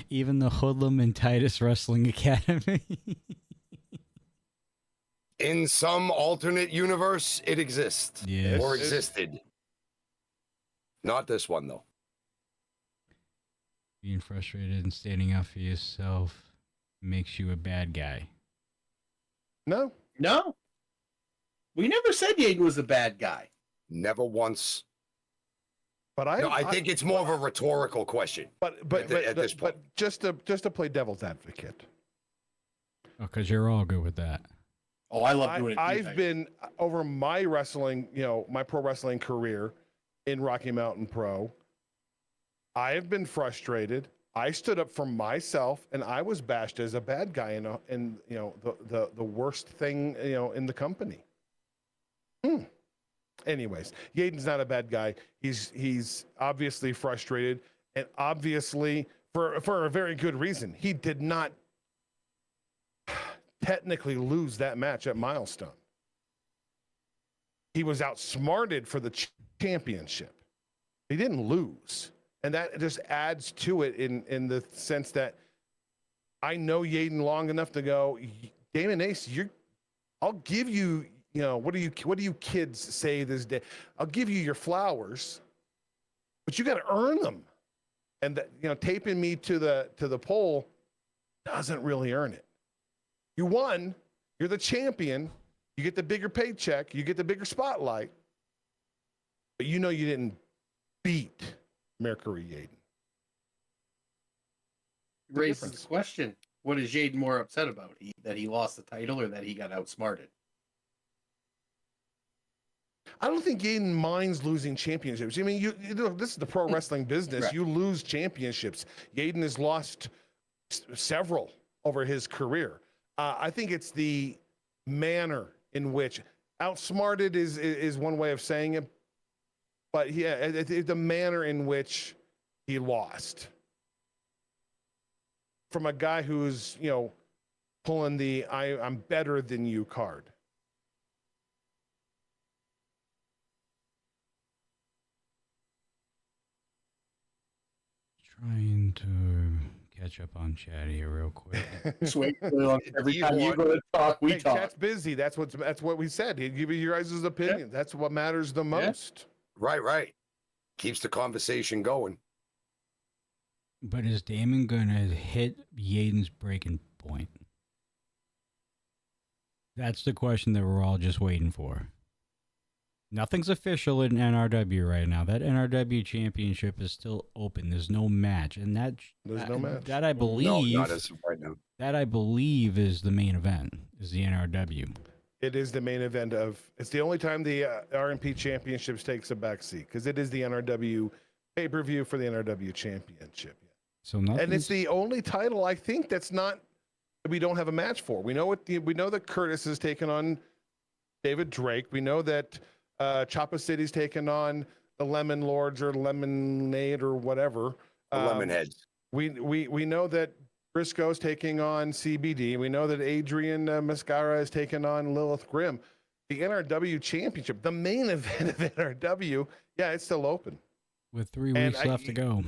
even the hoodlum in Titus Wrestling Academy. In some alternate universe, it exists. Yes. Or existed. Not this one, though. Being frustrated and standing up for yourself makes you a bad guy. No. We never said Yaden was a bad guy. Never once. But I think it's more of a rhetorical question. But at this point, just to play devil's advocate. Oh, because you're all good with that. Oh, I love doing it. I've been over my wrestling, my pro wrestling career in Rocky Mountain Pro. I have been frustrated. I stood up for myself, and I was bashed as a bad guy in the worst thing in the company. Anyways, Yaden's not a bad guy. He's obviously frustrated, and obviously for a very good reason. He did not technically lose that match at Milestone. He was outsmarted for the championship. He didn't lose. And that just adds to it in the sense that I know Yaden long enough to go, Damon Ace, I'll give you, what do you kids say this day? I'll give you your flowers, but you got to earn them. And that, taping me to the pole doesn't really earn it. You won, you're the champion, you get the bigger paycheck, you get the bigger spotlight, but you didn't beat Mercury Yaden. Raises the question: what is Yaden more upset about? That he lost the title, or that he got outsmarted? I don't think Yaden minds losing championships. I mean, this is the pro wrestling business. Right. You lose championships. Yaden has lost several over his career. I think it's the manner in which outsmarted is one way of saying it, but the manner in which he lost from a guy who's pulling the I'm better than you card. Trying to catch up on chat here real quick. Just wait every time you go to talk, we talk. Chat's busy. That's what we said. He'd give you your guys' opinion. Yeah. That's what matters the most. Right. Keeps the conversation going. But is Damon going to hit Yaden's breaking point? That's the question that we're all just waiting for. Nothing's official in NRW right now. That NRW championship is still open. There's no match, and there's no match. No, not as of right now. That I believe is the main event. Is the NRW. It is the main event it's the only time the RMP Championships takes a backseat, because it is the NRW pay-per-view for the NRW Championship. So and it's the only title I think that's not we don't have a match for. We know that Curtis is taking on David Drake. We know that Choppa City's taking on the Lemon Lords or Lemonade or whatever. The Lemonheads. We know that Briscoe's taking on CBD. We know that Adrian Mascara is taking on Lilith Grimm. The NRW Championship, the main event of NRW, yeah, it's still open. With 3 weeks left to go.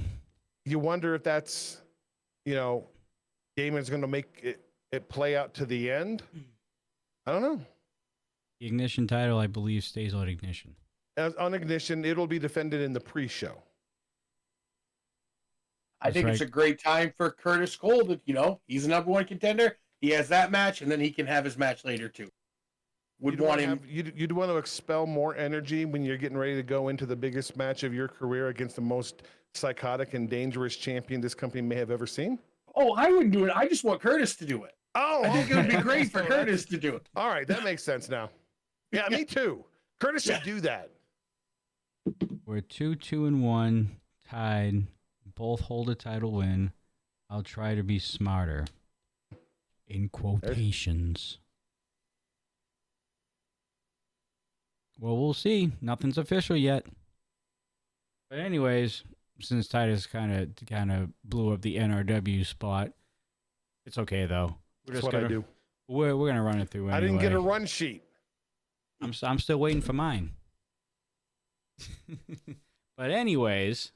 You wonder if that's, Damon's going to make it play out to the end. I don't know. The Ignition title, I believe, stays on Ignition. On Ignition, it'll be defended in the pre-show. I think it's a great time for Curtis Cole to, he's a number one contender. He has that match, and then he can have his match later too. You'd want to expel more energy when you're getting ready to go into the biggest match of your career against the most psychotic and dangerous champion this company may have ever seen? Oh, I wouldn't do it. I just want Curtis to do it. Oh, I think it would be great for Curtis to do it. All right, that makes sense now. Yeah, me too. Curtis should do that. We're 2-2-1, tied. Both hold a title win. I'll try to be smarter. In quotations. Well, we'll see. Nothing's official yet. But anyways, since Titus kind of blew up the NRW spot, it's okay though. That's what I do. We're gonna run it through anyway. I didn't get a run sheet. I'm still waiting for mine. But anyways,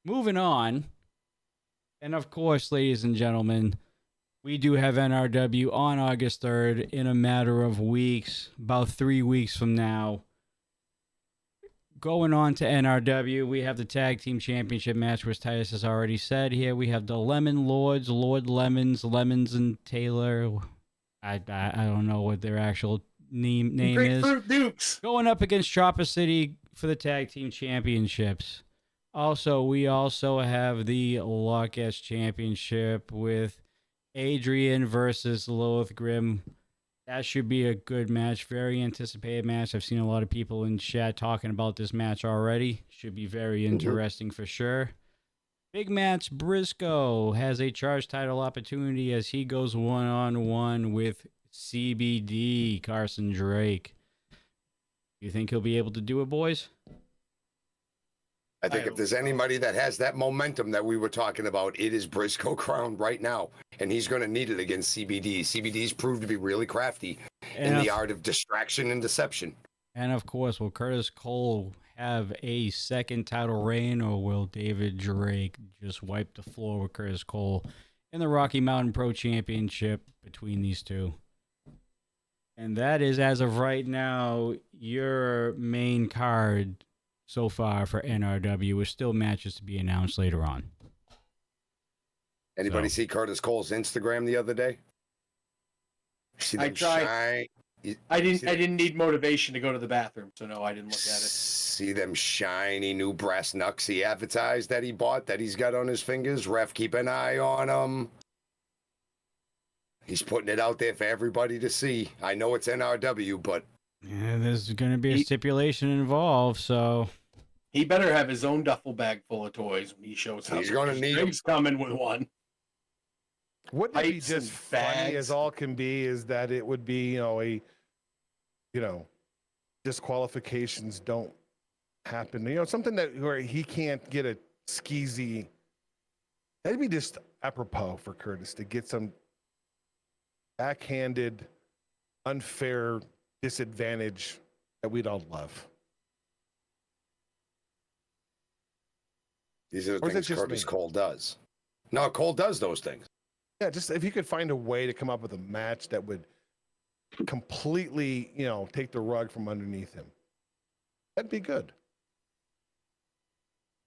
moving on. And of course, ladies and gentlemen, we do have NRW on August 3rd in a matter of weeks, about 3 weeks from now. Going on to NRW, we have the Tag Team Championship match, which Titus has already said here. We have the Lemon Lords, Lord Lemons, Lemons and Taylor. I don't know what their actual name is. Grapefruit Dukes. Going up against Chopper City for the Tag Team Championships. We also have the Locust Championship with Adrian versus Lilith Grimm. That should be a good match. Very anticipated match. I've seen a lot of people in chat talking about this match already. Should be very interesting for sure. Big Match Briscoe has a charge title opportunity as he goes one-on-one with CBD, Carson Drake. You think he'll be able to do it, boys? I think if there's anybody that has that momentum that we were talking about, it is Briscoe Crown right now. And he's going to need it against CBD. CBD's proved to be really crafty in the art of distraction and deception. And of course, will Curtis Cole have a second title reign, or will David Drake just wipe the floor with Curtis Cole in the Rocky Mountain Pro Championship between these two? And that is, as of right now, your main card so far for NRW, with still matches to be announced later on. Anybody see Curtis Cole's Instagram the other day? See I tried. I didn't need motivation to go to the bathroom, so no, I didn't look at it. See them shiny new brass knucks he advertised that he bought, that he's got on his fingers? Ref, keep an eye on him. He's putting it out there for everybody to see. I know it's NRW, but yeah, there's going to be a stipulation involved, so he better have his own duffel bag full of toys when he shows up. He's going to need him. He's coming with one. Wouldn't it be just funny as all can be is that it would be, disqualifications don't happen. Something where he can't get a skeezy. That'd be just apropos for Curtis to get some backhanded, unfair disadvantage that we'd all love. These are the things Curtis Cole does. No, Cole does those things. Yeah, just if you could find a way to come up with a match that would completely, take the rug from underneath him, that'd be good.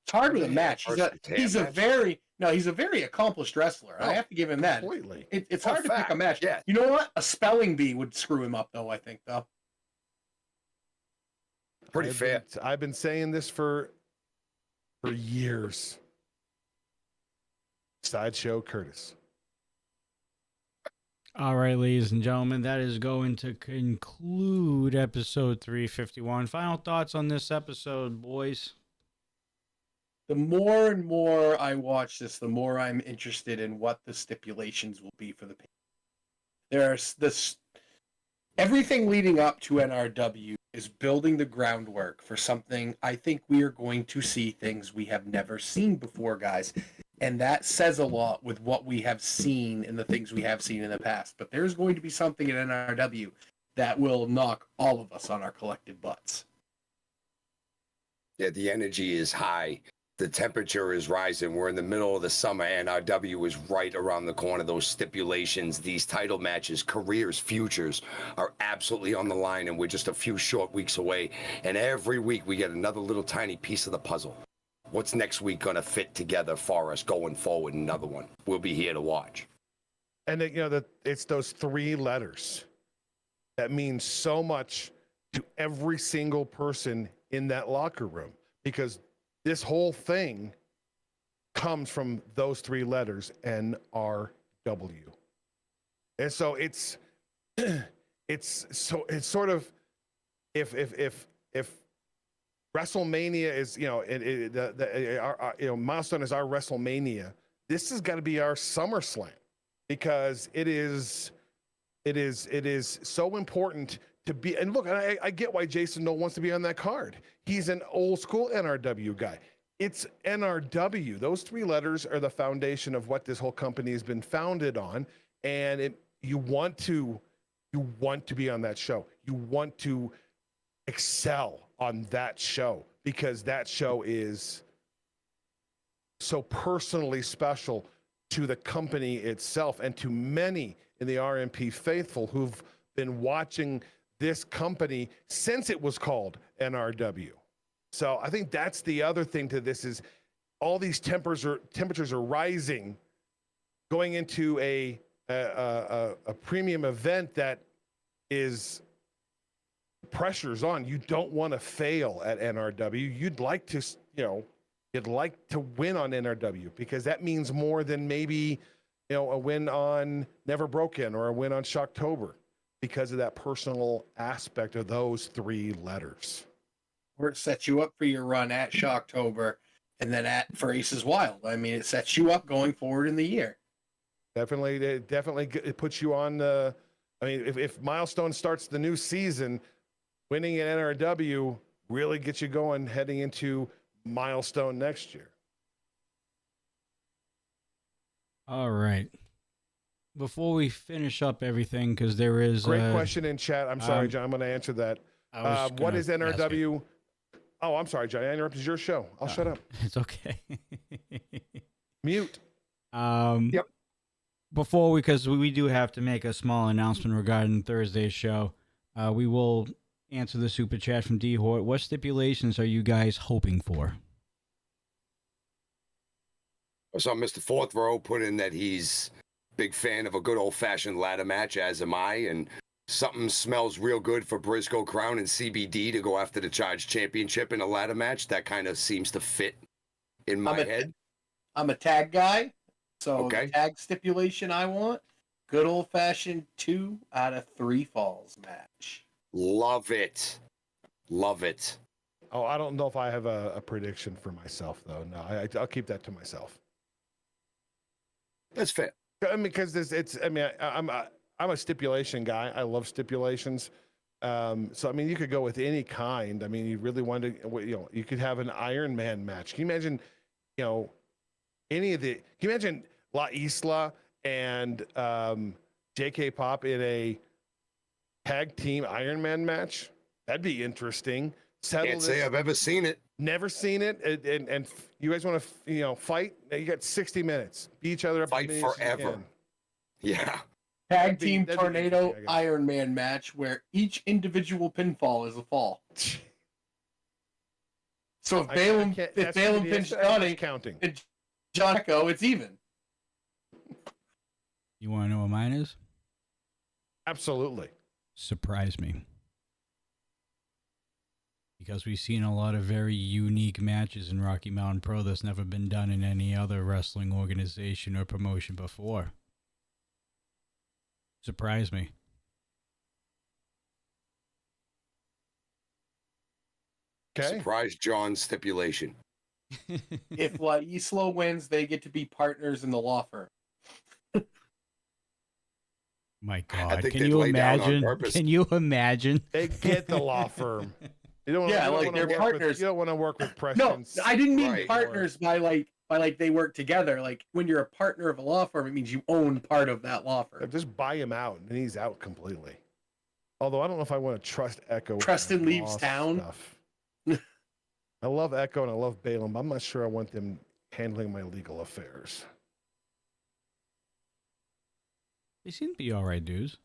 It's hard with a match. He's a very accomplished wrestler. I have to give him that. Completely. It's hard to pick a match. Yeah. You know what? A spelling bee would screw him up, though. I think, though. Pretty fair. I've been saying this for years. Sideshow Curtis. All right, ladies and gentlemen, that is going to conclude episode 351. Final thoughts on this episode, boys? The more and more I watch this, the more I'm interested in what the stipulations will be for the pay. There's this everything leading up to NRW is building the groundwork for something. I think we are going to see things we have never seen before, guys. And that says a lot with what we have seen and the things we have seen in the past. But there's going to be something in NRW that will knock all of us on our collective butts. Yeah, the energy is high. The temperature is rising. We're in the middle of the summer. NRW is right around the corner. Those stipulations, these title matches, careers, futures are absolutely on the line, and we're just a few short weeks away. And every week we get another little tiny piece of the puzzle. What's next week going to fit together for us going forward? Another one. We'll be here to watch. And it's those 3 letters that mean so much to every single person in that locker room, because this whole thing comes from those 3 letters, NRW. And so it's sort of, if WrestleMania is, our milestone is our WrestleMania, this has got to be our SummerSlam, because it is so important to be. And look, I get why Jason Noel wants to be on that card. He's an old school NRW guy. It's NRW. Those 3 letters are the foundation of what this whole company has been founded on. And you want to be on that show. You want to excel on that show, because that show is so personally special to the company itself and to many in the RMP faithful who've been watching this company since it was called NRW. So I think that's the other thing to this, is all these temperatures are rising, going into a premium event that is pressure's on. You don't want to fail at NRW. You'd like to win on NRW, because that means more than maybe, a win on Never Broken or a win on Shocktober, because of that personal aspect of those 3 letters. Or it sets you up for your run at Shocktober and then for Aces Wild. I mean, it sets you up going forward in the year. Definitely, it puts you on the. I mean, if Milestone starts the new season, winning at NRW really gets you going heading into Milestone next year. All right. Before we finish up everything, because there is great question in chat. I'm sorry, John. I'm going to answer that. What is NRW? Oh, I'm sorry, John. I interrupted your show. I'll shut up. It's okay. Mute. Yep. Before because we do have to make a small announcement regarding Thursday's show. We will answer the super chat from D Hort. What stipulations are you guys hoping for? I saw Mr. Fourth Row put in that he's a big fan of a good old-fashioned ladder match, as am I, and something smells real good for Briscoe Crown and CBD to go after the Charge Championship in a ladder match. That kind of seems to fit in my head. I'm a tag guy, so the tag stipulation I want, good old-fashioned 2 out of 3 falls match. Love it. Love it. Oh, I don't know if I have a prediction for myself, though. No, I'll keep that to myself. That's fair. I mean, because I'm a stipulation guy. I love stipulations. So I mean, you could go with any kind. I mean, you really wanted to, you could have an Iron Man match. Can you imagine, any of the? Can you imagine La Isla and JK Pop in a tag team Iron Man match? That'd be interesting. Can't say I've ever seen it. Never seen it. And you guys want to, fight? You got 60 minutes. Beat each other up. Fight forever. Yeah. Tag team tornado Iron Man match where each individual pinfall is a fall. So if Balaam pins Johnny counting and John Echo, it's even. You want to know what mine is? Absolutely. Surprise me. Because we've seen a lot of very unique matches in Rocky Mountain Pro that's never been done in any other wrestling organization or promotion before. Surprise me. Okay. Surprise John stipulation. If Islo wins, they get to be partners in the law firm. My I God, think can they'd you lay down on imagine? purpose. Can you imagine? They get the law firm. You don't Yeah, you don't like wanna they're work partners. With, you don't want to work with No, Preston. I didn't mean Right. partners by like they work together. Like when you're a partner of a law firm, it means you own part of that law firm. Just buy him out, and he's out completely. Although I don't know if I want to trust Echo. with Preston the leaves law town. Stuff. I love Echo and I love Balaam, but I'm not sure I want them handling my legal affairs. They seem to be all right dudes.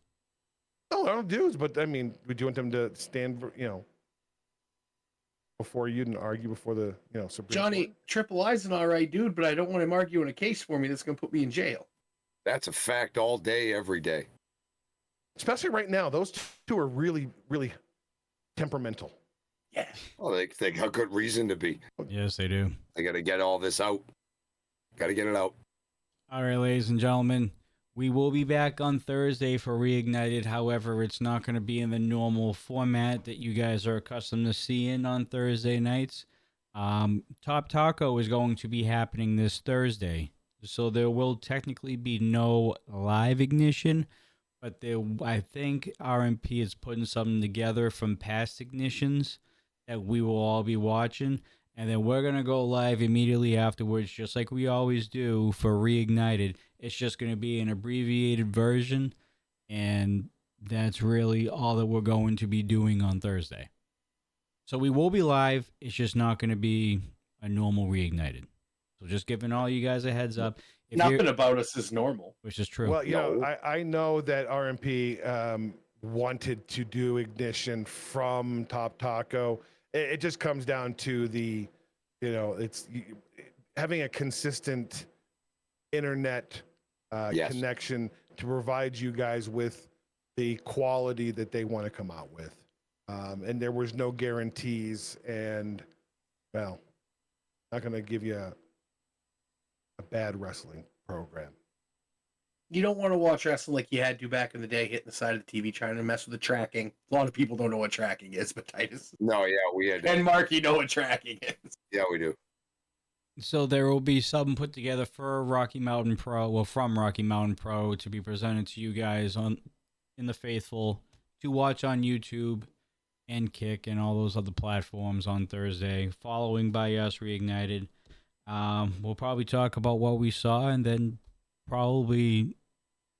No, I don't dudes, but I mean, would you want them to stand, before you and argue before the, Supreme Johnny, Court? Triple I's an all right dude, but I don't want him arguing a case for me that's going to put me in jail. That's a fact all day, every day. Especially right now, those two are really, really temperamental. Yeah. Well, they got good reason to be. Yes, they do. They got to get all this out. Got to get it out. All right, ladies and gentlemen, we will be back on Thursday for Reignited. However, it's not going to be in the normal format that you guys are accustomed to seeing on Thursday nights. Top Taco is going to be happening this Thursday. So there will technically be no live ignition, but I think RMP is putting something together from past ignitions that we will all be watching. And then we're going to go live immediately afterwards, just like we always do for Reignited. It's just going to be an abbreviated version, and that's really all that we're going to be doing on Thursday. So we will be live. It's just not going to be a normal Reignited. So just giving all you guys a heads up. Nothing about us is normal. Which is true. Well, I know that RMP wanted to do ignition from Top Taco. It just comes down to the, it's having a consistent internet connection to provide you guys with the quality that they want to come out with. And there was no guarantees, and well, not going to give you a bad wrestling program. You don't want to watch wrestling like you had to back in the day, hitting the side of the TV trying to mess with the tracking. A lot of people don't know what tracking is, but Titus No, yeah, we had. and Mark, you know what tracking is. Yeah, we do. So there will be something put together for Rocky Mountain Pro, well, from Rocky Mountain Pro, to be presented to you guys in the faithful to watch on YouTube and Kick and all those other platforms on Thursday, following by us Reignited. We'll probably talk about what we saw and then probably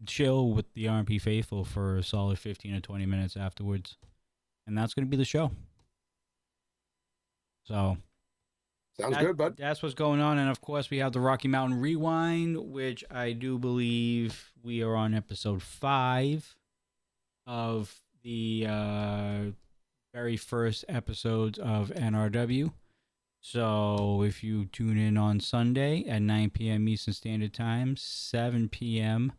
chill with the RMP faithful for a solid 15 or 20 minutes afterwards. And that's going to be the show. So Sounds good, bud. that's what's going on. And of course, we have the Rocky Mountain Rewind, which I do believe we are on episode 5 of the very first episodes of NRW. So if you tune in on Sunday at 9 p.m. Eastern Standard Time, 7 p.m.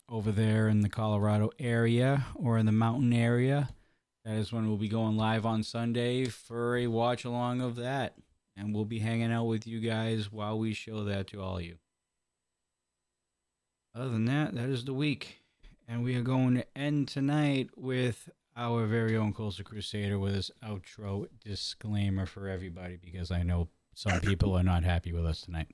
Over there in the Colorado area or in the mountain area, that is when we'll be going live on Sunday for a watch along of that. And we'll be hanging out with you guys while we show that to all of you. Other than that, that is the week. And we are going to end tonight with our very own Coastal Crusader with his outro disclaimer for everybody, because I know some people are not happy with us tonight.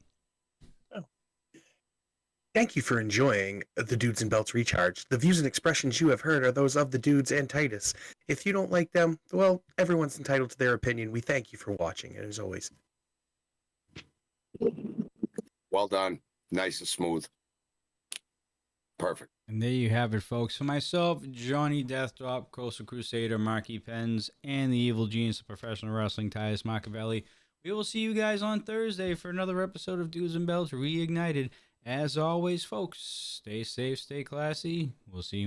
Thank you for enjoying the Dudes and Belts Recharge. The views and expressions you have heard are those of the Dudes and Titus. If you don't like them, well, everyone's entitled to their opinion. We thank you for watching, and as always, Well done. Nice and smooth. Perfect. And there you have it, folks. For myself, Johnny Deathdrop, Coastal Crusader, Marky Pens, and the evil genius of professional wrestling, Titus Machiavelli, we will see you guys on Thursday for another episode of Dudes and Belts Reignited. As always, folks, stay safe, stay classy. We'll see you.